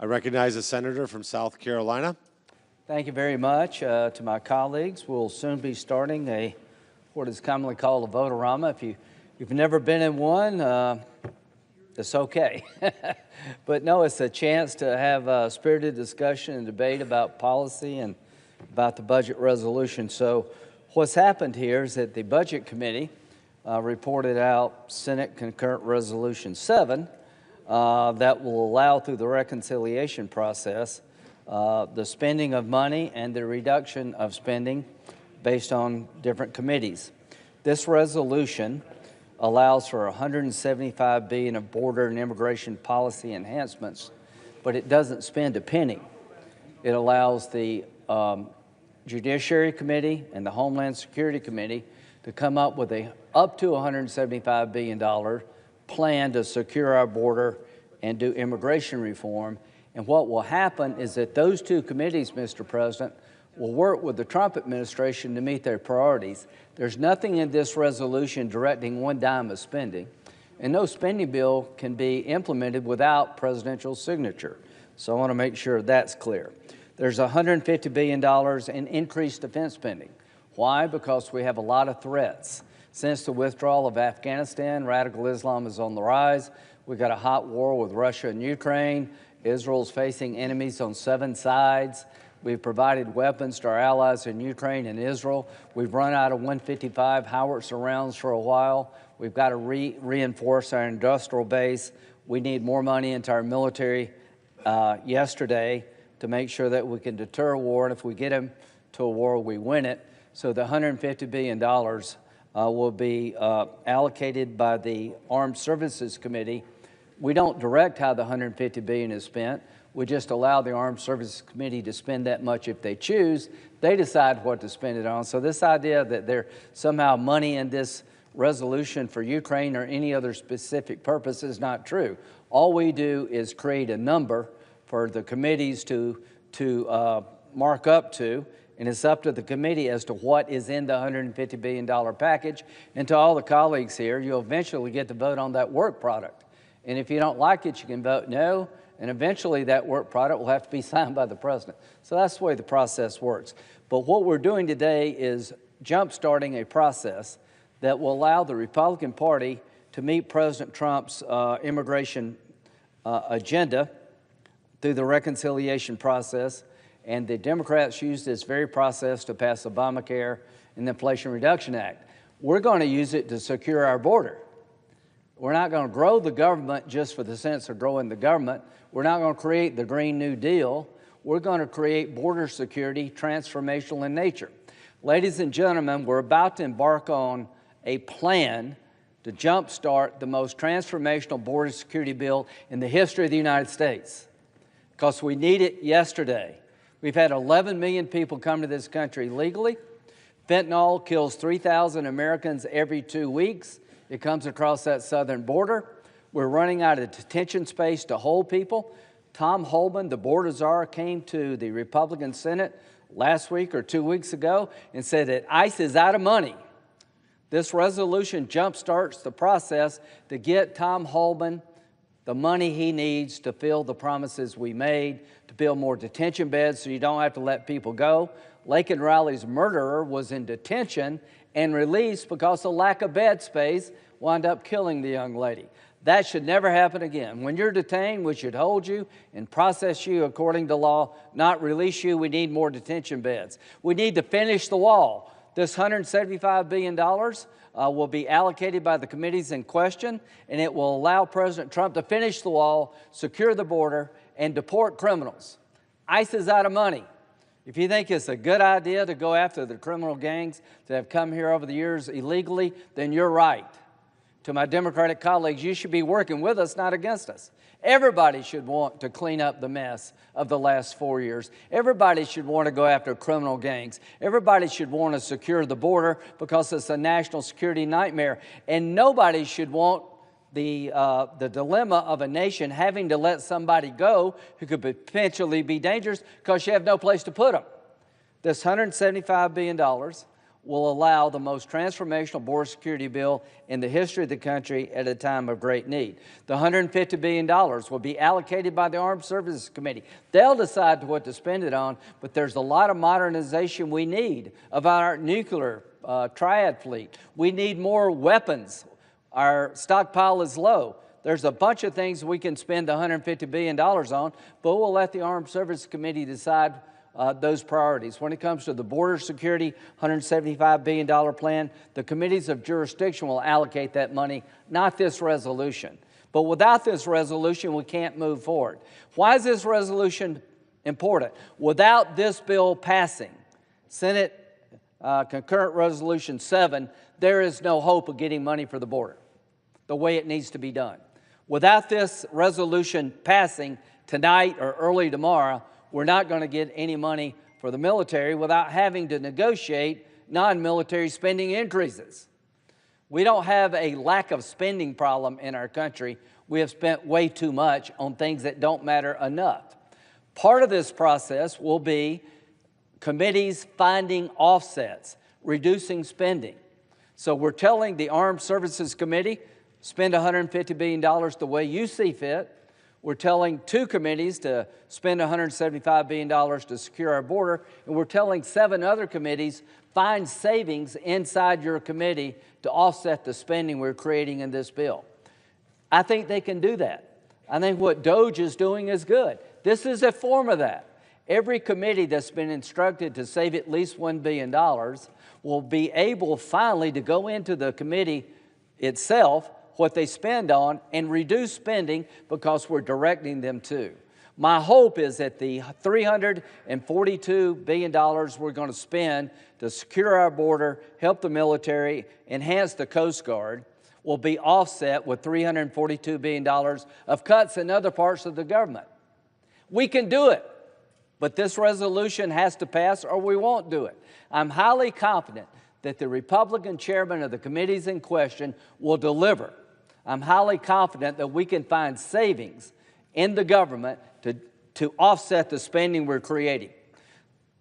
I recognize the senator from South Carolina. Thank you very much to my colleagues. We'll soon be starting what is commonly called a vote-a-rama. If you've never been in one, it's okay. But no, it's a chance to have a spirited discussion and debate about policy and about the budget resolution. So what's happened here is that the Budget Committee reported out Senate Concurrent Resolution 7 that will allow through the reconciliation process the spending of money and the reduction of spending based on different committees. This resolution allows for $175 billion of border and immigration policy enhancements, but it doesn't spend a penny. It allows the Judiciary Committee and the Homeland Security Committee to come up with up to $175 billion plan to secure our border and do immigration reform. And what will happen is that those two committees, Mr. President, will work with the Trump administration to meet their priorities. There's nothing in this resolution directing one dime of spending, and no spending bill can be implemented without presidential signature. So I want to make sure that's clear. There's $150 billion in increased defense spending. Why? Because we have a lot of threats. Since the withdrawal of Afghanistan, radical Islam is on the rise. We've got a hot war with Russia and Ukraine. Israel's facing enemies on 7 sides. We've provided weapons to our allies in Ukraine and Israel. We've run out of 155 howitzer rounds for a while. We've got to reinforce our industrial base. We need more money into our military yesterday to make sure that we can deter a war, and if we get them to a war, we win it. So the $150 billion will be allocated by the Armed Services Committee. We don't direct how the $150 billion is spent. We just allow the Armed Services Committee to spend that much if they choose. They decide what to spend it on. So this idea that there's somehow money in this resolution for Ukraine or any other specific purpose is not true. All we do is create a number for the committees to mark up to, and it's up to the committee as to what is in the $150 billion package. And to all the colleagues here, you'll eventually get to vote on that work product. And if you don't like it, you can vote no, and eventually that work product will have to be signed by the president. So that's the way the process works. But what we're doing today is jump-starting a process that will allow the Republican Party to meet President Trump's immigration agenda through the reconciliation process, and the Democrats used this very process to pass Obamacare and the Inflation Reduction Act. We're going to use it to secure our border. We're not going to grow the government just for the sense of growing the government. We're not going to create the Green New Deal. We're going to create border security transformational in nature. Ladies and gentlemen, we're about to embark on a plan to jumpstart the most transformational border security bill in the history of the United States, because we need it yesterday. We've had 11 million people come to this country legally. Fentanyl kills 3,000 Americans every 2 weeks. It comes across that southern border. We're running out of detention space to hold people. Tom Homan, the border czar, came to the Republican Senate last week or 2 weeks ago and said that ICE is out of money. This resolution jumpstarts the process to get Tom Homan the money he needs to fill the promises we made, to build more detention beds so you don't have to let people go. Laken Riley's murderer was in detention and released because of lack of bed space, wound up killing the young lady. That should never happen again. When you're detained, we should hold you and process you according to law, not release you. We need more detention beds. We need to finish the wall. This $175 billion will be allocated by the committees in question, and it will allow President Trump to finish the wall, secure the border, and deport criminals. ICE is out of money. If you think it's a good idea to go after the criminal gangs that have come here over the years illegally, then you're right. To my Democratic colleagues, you should be working with us, not against us. Everybody should want to clean up the mess of the last 4 years. Everybody should want to go after criminal gangs. Everybody should want to secure the border because it's a national security nightmare. And nobody should want the dilemma of a nation having to let somebody go who could potentially be dangerous because you have no place to put them. This $175 billion will allow the most transformational border security bill in the history of the country at a time of great need. The $150 billion will be allocated by the Armed Services Committee. They'll decide what to spend it on, but there's a lot of modernization we need of our nuclear triad fleet. We need more weapons. Our stockpile is low. There's a bunch of things we can spend $150 billion on, but we'll let the Armed Services Committee decide those priorities. When it comes to the border security, $175 billion plan, the committees of jurisdiction will allocate that money, not this resolution. But without this resolution, we can't move forward. Why is this resolution important? Without this bill passing, Senate Concurrent Resolution 7, there is no hope of getting money for the border the way it needs to be done. Without this resolution passing tonight or early tomorrow, we're not going to get any money for the military without having to negotiate non-military spending increases. We don't have a lack of spending problem in our country. We have spent way too much on things that don't matter enough. Part of this process will be committees finding offsets, reducing spending. So we're telling the Armed Services Committee, spend $150 billion the way you see fit. We're telling 2 committees to spend $175 billion to secure our border, and we're telling 7 other committees, find savings inside your committee to offset the spending we're creating in this bill. I think they can do that. I think what DOGE is doing is good. This is a form of that. Every committee that's been instructed to save at least $1 billion will be able finally to go into the committee itself, what they spend on, and reduce spending because we're directing them to. My hope is that the $342 billion we're going to spend to secure our border, help the military, enhance the Coast Guard, will be offset with $342 billion of cuts in other parts of the government. We can do it, but this resolution has to pass or we won't do it. I'm highly confident that the Republican chairman of the committees in question will deliver. I'm highly confident that we can find savings in the government to offset the spending we're creating.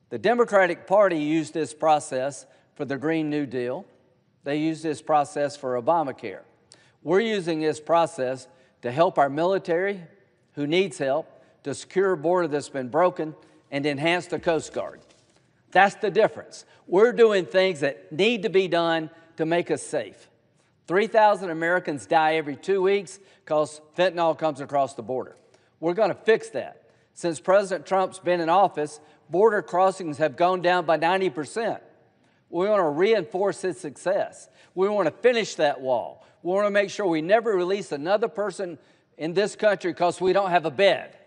The Democratic Party used this process for the Green New Deal. They used this process for Obamacare. We're using this process to help our military, who needs help, to secure a border that's been broken, and enhance the Coast Guard. That's the difference. We're doing things that need to be done to make us safe. 3,000 Americans die every 2 weeks because fentanyl comes across the border. We're going to fix that. Since President Trump's been in office, border crossings have gone down by 90%. We want to reinforce its success. We want to finish that wall. We want to make sure we never release another person in this country because we don't have a bed.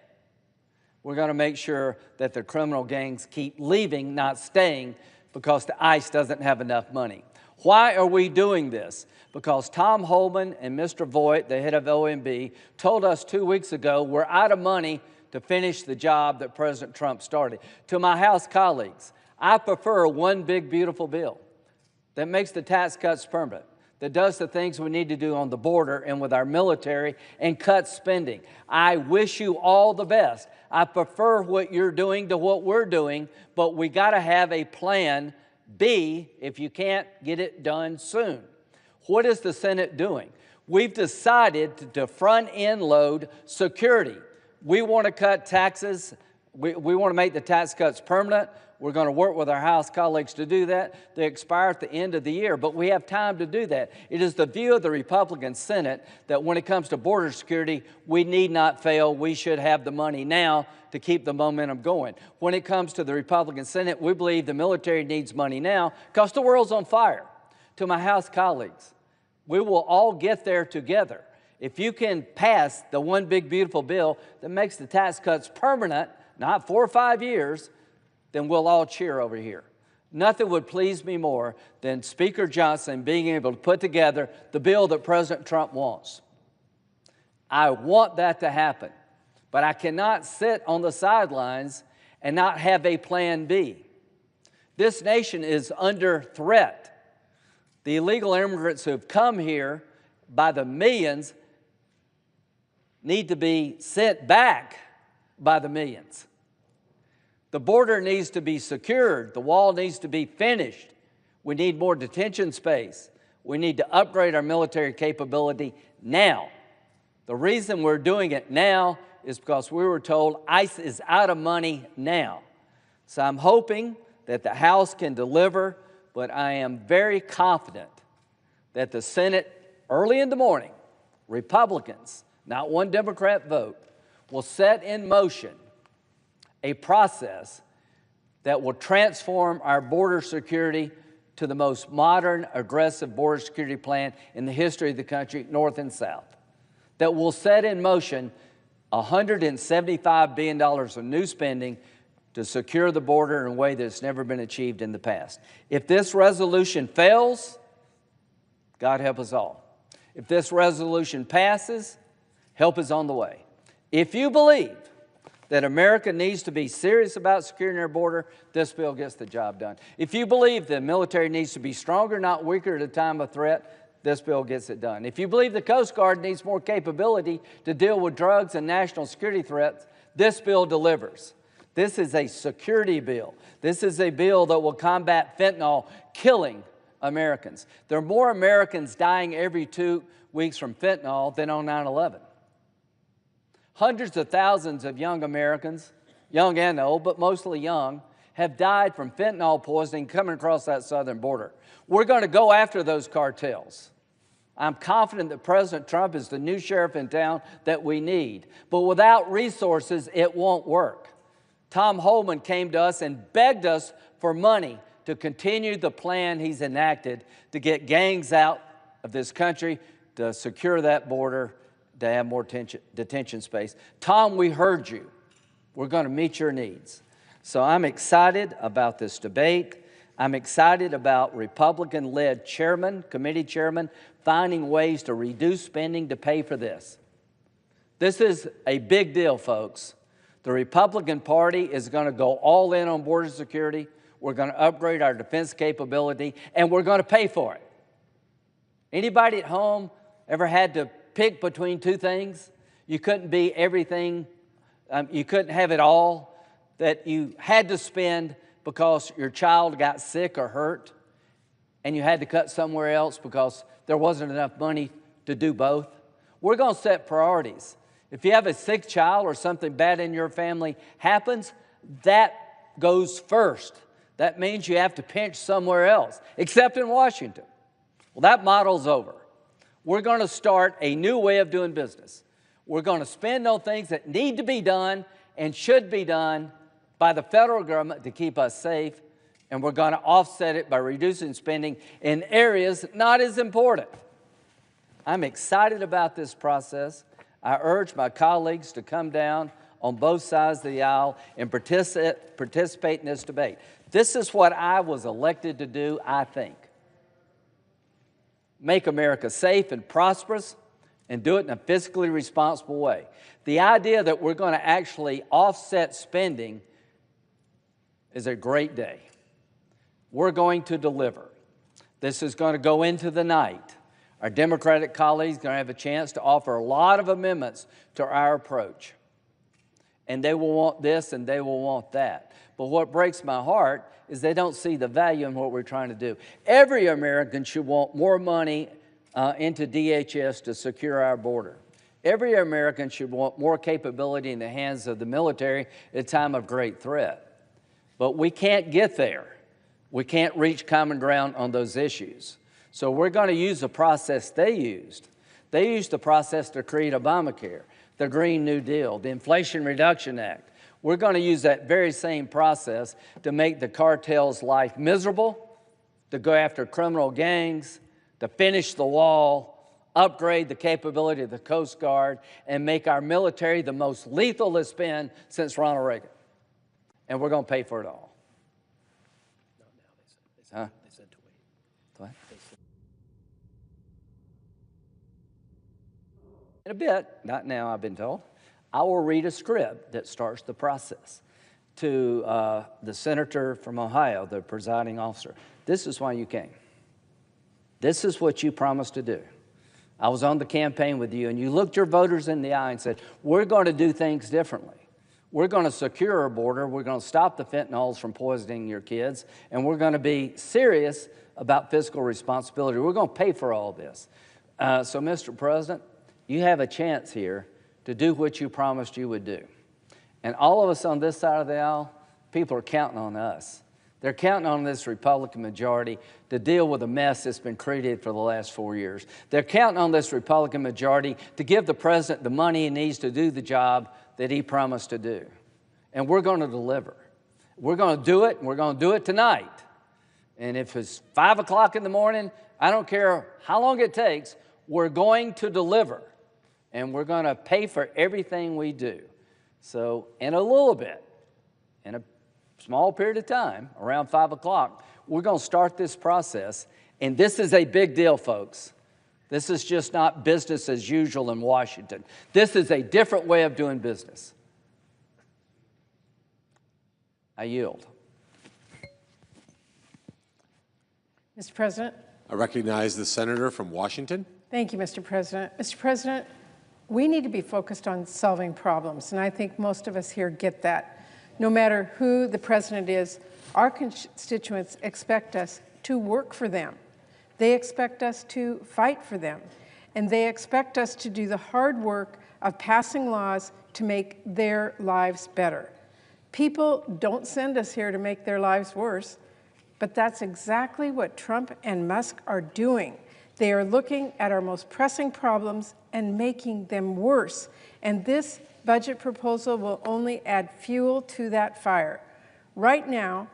We're going to make sure that the criminal gangs keep leaving, not staying, because the ICE doesn't have enough money. Why are we doing this? Because Tom Holman and Mr. Voigt, the head of OMB, told us 2 weeks ago we're out of money to finish the job that President Trump started. To my House colleagues, I prefer one big, beautiful bill that makes the tax cuts permanent, that does the things we need to do on the border and with our military, and cuts spending. I wish you all the best. I prefer what you're doing to what we're doing, but we got to have a plan B if you can't get it done soon. What is the Senate doing? We've decided to front-end load security. We want to cut taxes. We want to make the tax cuts permanent. We're going to work with our House colleagues to do that. They expire at the end of the year, but we have time to do that. It is the view of the Republican Senate that when it comes to border security, we need not fail. We should have the money now to keep the momentum going. When it comes to the Republican Senate, we believe the military needs money now because the world's on fire. To my House colleagues, we will all get there together. If you can pass the one big, beautiful bill that makes the tax cuts permanent, not 4 or 5 years, then we'll all cheer over here. Nothing would please me more than Speaker Johnson being able to put together the bill that President Trump wants. I want that to happen, but I cannot sit on the sidelines and not have a plan B. This nation is under threat. The illegal immigrants who have come here by the millions need to be sent back by the millions. The border needs to be secured. The wall needs to be finished. We need more detention space. We need to upgrade our military capability now. The reason we're doing it now is because we were told ICE is out of money now. So I'm hoping that the House can deliver, but I am very confident that the Senate, early in the morning, Republicans, not one Democrat vote, will set in motion a process that will transform our border security to the most modern, aggressive border security plan in the history of the country, North and South, that will set in motion $175 billion of new spending to secure the border in a way that's never been achieved in the past. If this resolution fails, God help us all. If this resolution passes, help is on the way. If you believe that America needs to be serious about securing our border, this bill gets the job done. If you believe the military needs to be stronger, not weaker at a time of threat, this bill gets it done. If you believe the Coast Guard needs more capability to deal with drugs and national security threats, this bill delivers. This is a security bill. This is a bill that will combat fentanyl killing Americans. There are more Americans dying every 2 weeks from fentanyl than on 9/11. Hundreds of thousands of young Americans, young and old, but mostly young, have died from fentanyl poisoning coming across that southern border. We're going to go after those cartels. I'm confident that President Trump is the new sheriff in town that we need. But without resources, it won't work. Tom Homan came to us and begged us for money to continue the plan he's enacted to get gangs out of this country, to secure that border, to have more detention space. Tom, we heard you. We're going to meet your needs. So I'm excited about this debate. I'm excited about Republican-led committee chairman, finding ways to reduce spending to pay for this. This is a big deal, folks. The Republican Party is going to go all in on border security. We're going to upgrade our defense capability, and we're going to pay for it. Anybody at home ever had to pick between two things? You couldn't be everything, you couldn't have it all, that you had to spend because your child got sick or hurt, and you had to cut somewhere else because there wasn't enough money to do both. We're going to set priorities. If you have a sick child or something bad in your family happens, that goes first. That means you have to pinch somewhere else, except in Washington. Well, that model's over. We're going to start a new way of doing business. We're going to spend on things that need to be done and should be done by the federal government to keep us safe, and we're going to offset it by reducing spending in areas not as important. I'm excited about this process. I urge my colleagues to come down on both sides of the aisle and participate in this debate. This is what I was elected to do, I think. Make America safe and prosperous, and do it in a fiscally responsible way. The idea that we're going to actually offset spending is a great day. We're going to deliver. This is going to go into the night. Our Democratic colleagues are going to have a chance to offer a lot of amendments to our approach. And they will want this and they will want that. But what breaks my heart is they don't see the value in what we're trying to do. Every American should want more money into DHS to secure our border. Every American should want more capability in the hands of the military at a time of great threat. But we can't get there. We can't reach common ground on those issues. So we're going to use the process they used. They used the process to create Obamacare, the Green New Deal, the Inflation Reduction Act. We're going to use that very same process to make the cartel's life miserable, to go after criminal gangs, to finish the wall, upgrade the capability of the Coast Guard, and make our military the most lethal it's been since Ronald Reagan. And we're going to pay for it all. Huh? They said to wait. What? In a bit, not now, I've been told, I will read a script that starts the process to the senator from Ohio, the presiding officer. This is why you came. This is what you promised to do. I was on the campaign with you, and you looked your voters in the eye and said, we're going to do things differently. We're going to secure our border. We're going to stop the fentanyls from poisoning your kids, and we're going to be serious about fiscal responsibility. We're going to pay for all this. So, Mr. President, you have a chance here to do what you promised you would do. And all of us on this side of the aisle, people are counting on us. They're counting on this Republican majority to deal with the mess that's been created for the last 4 years. They're counting on this Republican majority to give the president the money he needs to do the job that he promised to do. And we're going to deliver. We're going to do it, and we're going to do it tonight. And if it's 5 o'clock in the morning, I don't care how long it takes, we're going to deliver. And we're going to pay for everything we do. So in a little bit, in a small period of time, around 5 o'clock, we're going to start this process. And this is a big deal, folks. This is just not business as usual in Washington. This is a different way of doing business. I yield. Mr. President. I recognize the senator from Washington. Thank you, Mr. President. Mr. President, we need to be focused on solving problems, and I think most of us here get that. No matter who the president is, our constituents expect us to work for them. They expect us to fight for them, and they expect us to do the hard work of passing laws to make their lives better. People don't send us here to make their lives worse, but that's exactly what Trump and Musk are doing. They are looking at our most pressing problems and making them worse. And this budget proposal will only add fuel to that fire. Right now,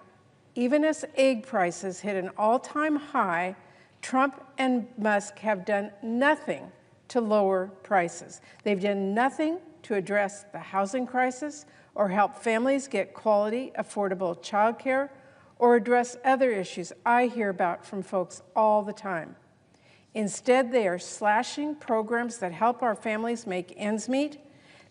even as egg prices hit an all-time high, Trump and Musk have done nothing to lower prices. They've done nothing to address the housing crisis or help families get quality, affordable childcare or address other issues I hear about from folks all the time. Instead, they are slashing programs that help our families make ends meet.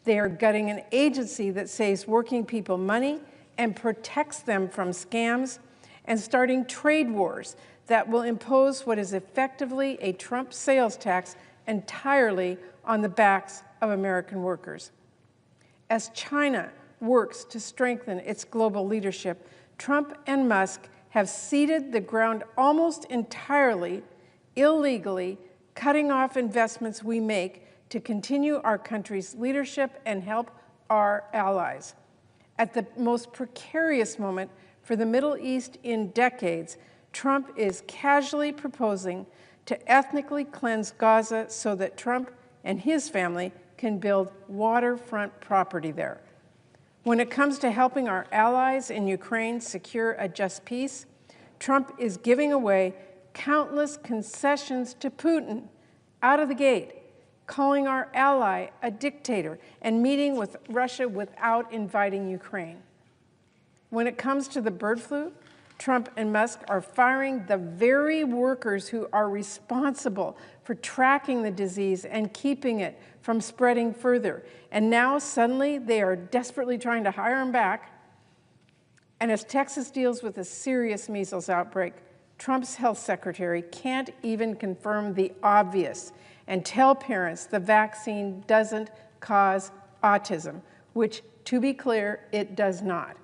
They are gutting an agency that saves working people money and protects them from scams, and starting trade wars that will impose what is effectively a Trump sales tax entirely on the backs of American workers. As China works to strengthen its global leadership, Trump and Musk have ceded the ground almost entirely, illegally, cutting off investments we make to continue our country's leadership and help our allies. At the most precarious moment for the Middle East in decades, Trump is casually proposing to ethnically cleanse Gaza so that Trump and his family can build waterfront property there. When it comes to helping our allies in Ukraine secure a just peace, Trump is giving away countless concessions to Putin out of the gate, calling our ally a dictator and meeting with Russia without inviting Ukraine. When it comes to the bird flu, Trump and Musk are firing the very workers who are responsible for tracking the disease and keeping it from spreading further. And now suddenly they are desperately trying to hire them back. And as Texas deals with a serious measles outbreak, Trump's health secretary can't even confirm the obvious and tell parents the vaccine doesn't cause autism, which, to be clear, it does not.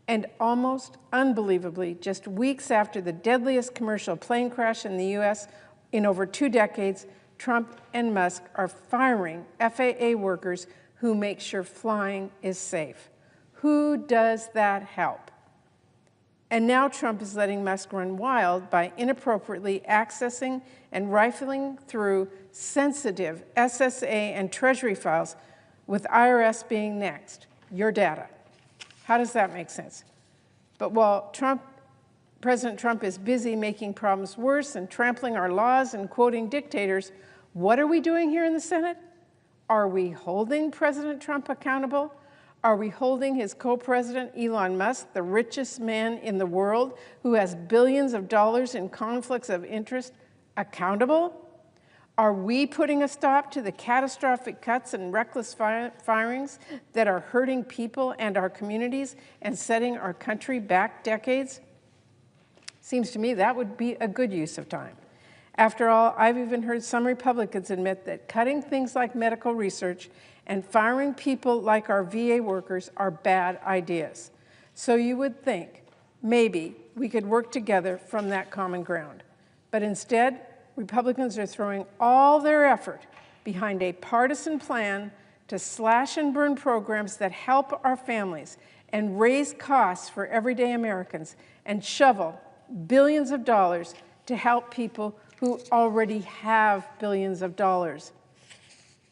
And almost unbelievably, just weeks after the deadliest commercial plane crash in the U.S. in over 2 decades, Trump and Musk are firing FAA workers who make sure flying is safe. Who does that help? And now Trump is letting Musk run wild by inappropriately accessing and rifling through sensitive SSA and Treasury files, with IRS being next, your data. How does that make sense? But while President Trump is busy making problems worse and trampling our laws and quoting dictators, what are we doing here in the Senate? Are we holding President Trump accountable? Are we holding his co-president, Elon Musk, the richest man in the world, who has billions of dollars in conflicts of interest, accountable? Are we putting a stop to the catastrophic cuts and reckless firings that are hurting people and our communities and setting our country back decades? Seems to me that would be a good use of time. After all, I've even heard some Republicans admit that cutting things like medical research and firing people like our VA workers are bad ideas. So you would think maybe we could work together from that common ground. But instead, Republicans are throwing all their effort behind a partisan plan to slash and burn programs that help our families and raise costs for everyday Americans and shovel billions of dollars to help people who already have billions of dollars.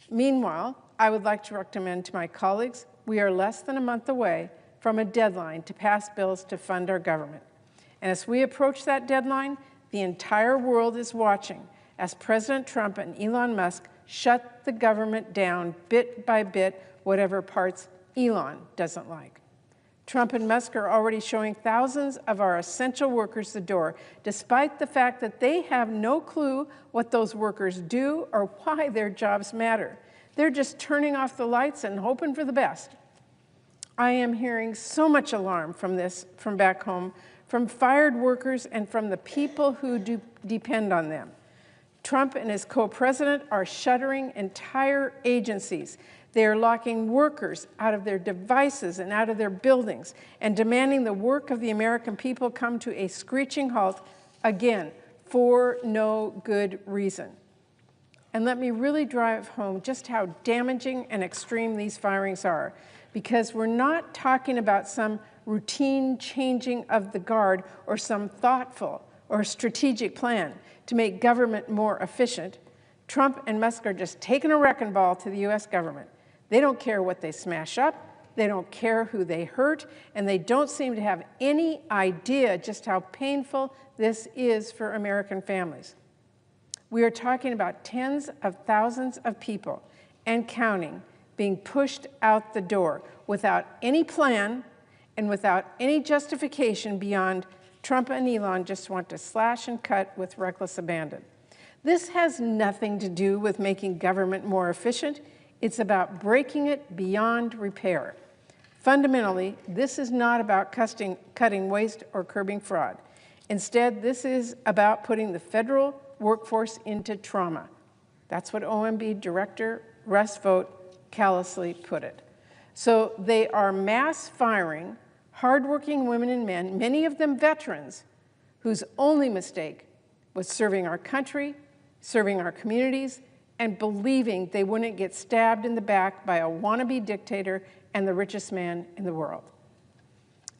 Meanwhile, I would like to recommend to my colleagues, we are less than a month away from a deadline to pass bills to fund our government. And as we approach that deadline, the entire world is watching as President Trump and Elon Musk shut the government down bit by bit, whatever parts Elon doesn't like. Trump and Musk are already showing thousands of our essential workers the door, despite the fact that they have no clue what those workers do or why their jobs matter. They're just turning off the lights and hoping for the best. I am hearing so much alarm from back home, from fired workers and from the people who depend on them. Trump and his co-president are shuttering entire agencies. They are locking workers out of their devices and out of their buildings and demanding the work of the American people come to a screeching halt, again, for no good reason. And let me really drive home just how damaging and extreme these firings are, because we're not talking about some routine changing of the guard or some thoughtful or strategic plan to make government more efficient. Trump and Musk are just taking a wrecking ball to the U.S. government. They don't care what they smash up, they don't care who they hurt, and they don't seem to have any idea just how painful this is for American families. We are talking about tens of thousands of people, and counting, being pushed out the door without any plan and without any justification beyond Trump and Elon just want to slash and cut with reckless abandon. This has nothing to do with making government more efficient. It's about breaking it beyond repair. Fundamentally, this is not about cutting waste or curbing fraud. Instead, this is about putting the federal workforce into trauma. That's what OMB Director Russ Vought callously put it. So they are mass firing hardworking women and men, many of them veterans, whose only mistake was serving our country, serving our communities, and believing they wouldn't get stabbed in the back by a wannabe dictator and the richest man in the world.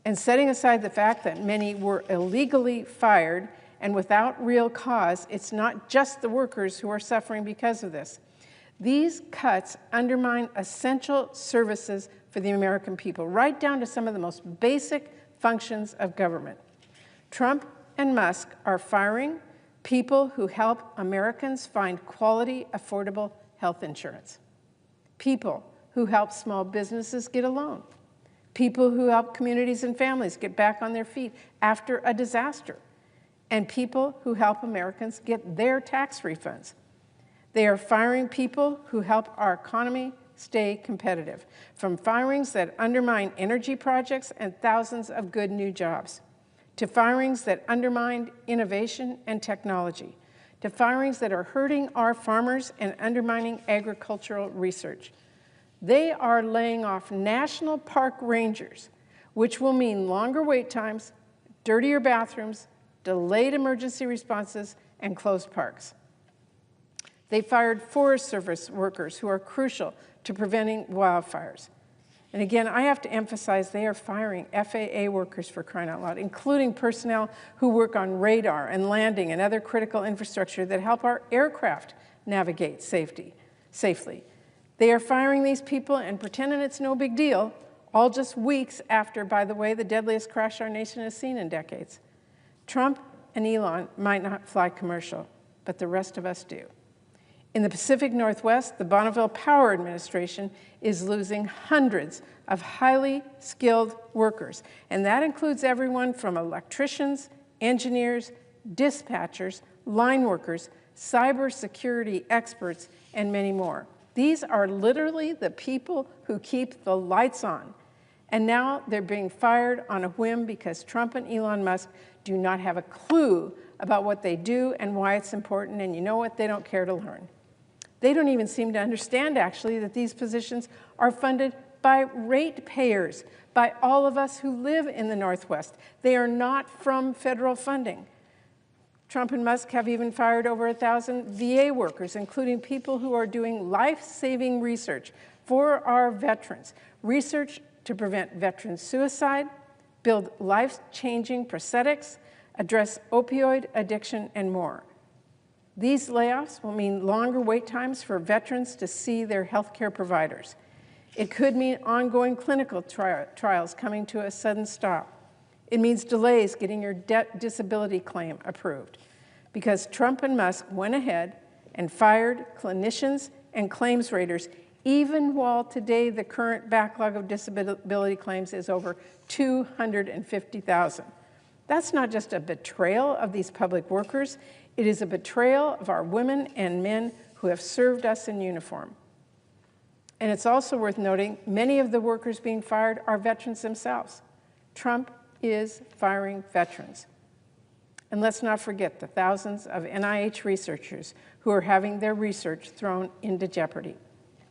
And setting aside the fact that many were illegally fired and without real cause, it's not just the workers who are suffering because of this. These cuts undermine essential services for the American people, right down to some of the most basic functions of government. Trump and Musk are firing people who help Americans find quality, affordable health insurance. People who help small businesses get a loan. People who help communities and families get back on their feet after a disaster. And people who help Americans get their tax refunds. They are firing people who help our economy stay competitive, from firings that undermine energy projects and thousands of good new jobs, to firings that undermine innovation and technology, to firings that are hurting our farmers and undermining agricultural research. They are laying off national park rangers, which will mean longer wait times, dirtier bathrooms, delayed emergency responses, and closed parks. They fired Forest Service workers who are crucial to preventing wildfires. And again, I have to emphasize they are firing FAA workers, for crying out loud, including personnel who work on radar and landing and other critical infrastructure that help our aircraft navigate safely. They are firing these people and pretending it's no big deal, all just weeks after, by the way, the deadliest crash our nation has seen in decades. Trump and Elon might not fly commercial, but the rest of us do. In the Pacific Northwest, the Bonneville Power Administration is losing hundreds of highly skilled workers, and that includes everyone from electricians, engineers, dispatchers, line workers, cybersecurity experts, and many more. These are literally the people who keep the lights on, and now they're being fired on a whim because Trump and Elon Musk do not have a clue about what they do and why it's important, and you know what? They don't care to learn. They don't even seem to understand, actually, that these positions are funded by ratepayers, by all of us who live in the Northwest. They are not from federal funding. Trump and Musk have even fired over 1,000 VA workers, including people who are doing life-saving research for our veterans, research to prevent veteran suicide, build life-changing prosthetics, address opioid addiction, and more. These layoffs will mean longer wait times for veterans to see their healthcare providers. It could mean ongoing clinical trials coming to a sudden stop. It means delays getting your disability claim approved because Trump and Musk went ahead and fired clinicians and claims raters, even while today the current backlog of disability claims is over 250,000. That's not just a betrayal of these public workers, it is a betrayal of our women and men who have served us in uniform. And it's also worth noting, many of the workers being fired are veterans themselves. Trump is firing veterans. And let's not forget the thousands of NIH researchers who are having their research thrown into jeopardy.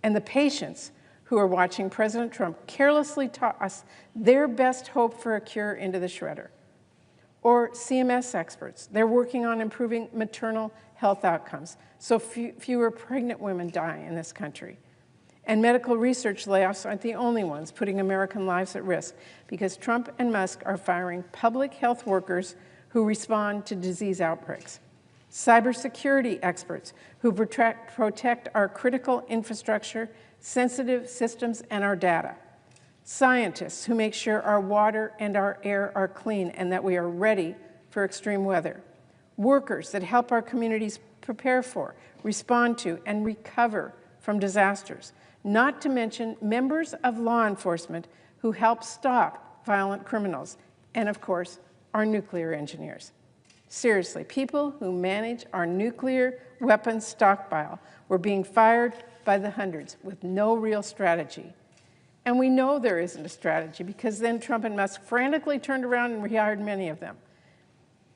And the patients who are watching President Trump carelessly toss their best hope for a cure into the shredder. Or CMS experts. They're working on improving maternal health outcomes so fewer pregnant women die in this country. And medical research layoffs aren't the only ones putting American lives at risk because Trump and Musk are firing public health workers who respond to disease outbreaks. Cybersecurity experts who protect our critical infrastructure, sensitive systems, and our data. Scientists who make sure our water and our air are clean and that we are ready for extreme weather. Workers that help our communities prepare for, respond to, and recover from disasters. Not to mention members of law enforcement who help stop violent criminals. And of course, our nuclear engineers. Seriously, people who manage our nuclear weapons stockpile were being fired by the hundreds with no real strategy. And we know there isn't a strategy because then Trump and Musk frantically turned around and rehired many of them.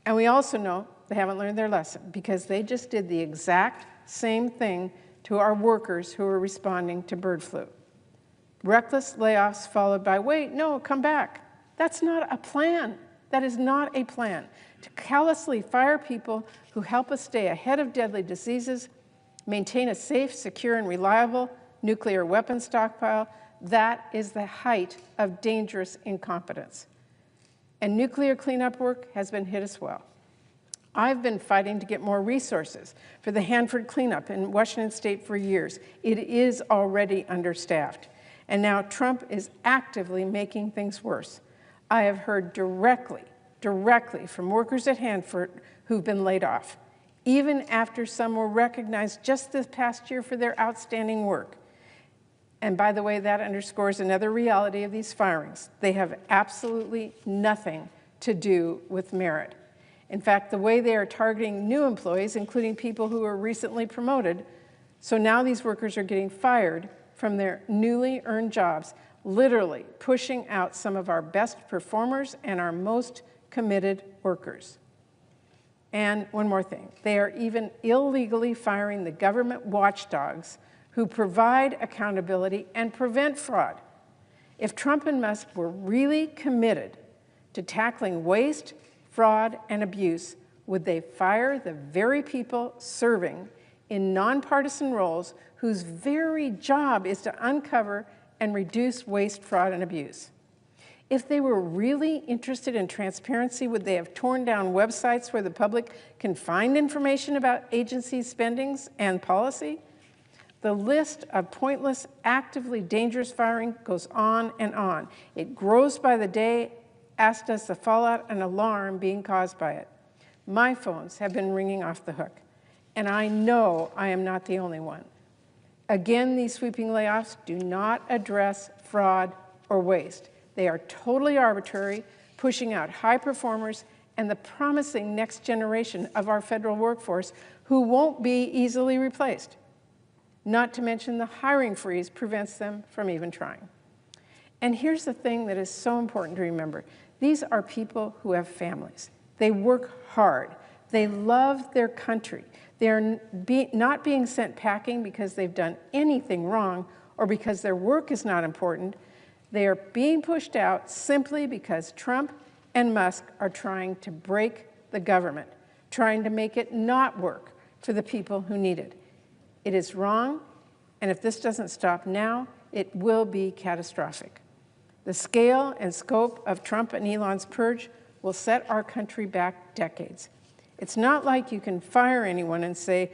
And we also know they haven't learned their lesson because they just did the exact same thing to our workers who are responding to bird flu. Reckless layoffs followed by, wait, no, come back. That's not a plan. That is not a plan. To callously fire people who help us stay ahead of deadly diseases, maintain a safe, secure, and reliable nuclear weapons stockpile, that is the height of dangerous incompetence. And nuclear cleanup work has been hit as well. I've been fighting to get more resources for the Hanford cleanup in Washington State for years. It is already understaffed. And now Trump is actively making things worse. I have heard directly from workers at Hanford who've been laid off, even after some were recognized just this past year for their outstanding work. And by the way, that underscores another reality of these firings. They have absolutely nothing to do with merit. In fact, the way they are targeting new employees, including people who were recently promoted, so now these workers are getting fired from their newly earned jobs, literally pushing out some of our best performers and our most committed workers. And one more thing, they are even illegally firing the government watchdogs who provide accountability and prevent fraud. If Trump and Musk were really committed to tackling waste, fraud, and abuse, would they fire the very people serving in nonpartisan roles whose very job is to uncover and reduce waste, fraud, and abuse? If they were really interested in transparency, would they have torn down websites where the public can find information about agency spendings and policy? The list of pointless, actively dangerous firing goes on and on. It grows by the day, as does the fallout and alarm being caused by it. My phones have been ringing off the hook, and I know I am not the only one. Again, these sweeping layoffs do not address fraud or waste. They are totally arbitrary, pushing out high performers and the promising next generation of our federal workforce who won't be easily replaced. Not to mention the hiring freeze prevents them from even trying. And here's the thing that is so important to remember. These are people who have families. They work hard. They love their country. They're not being sent packing because they've done anything wrong or because their work is not important. They are being pushed out simply because Trump and Musk are trying to break the government, trying to make it not work for the people who need it. It is wrong, and if this doesn't stop now, it will be catastrophic. The scale and scope of Trump and Elon's purge will set our country back decades. It's not like you can fire anyone and say,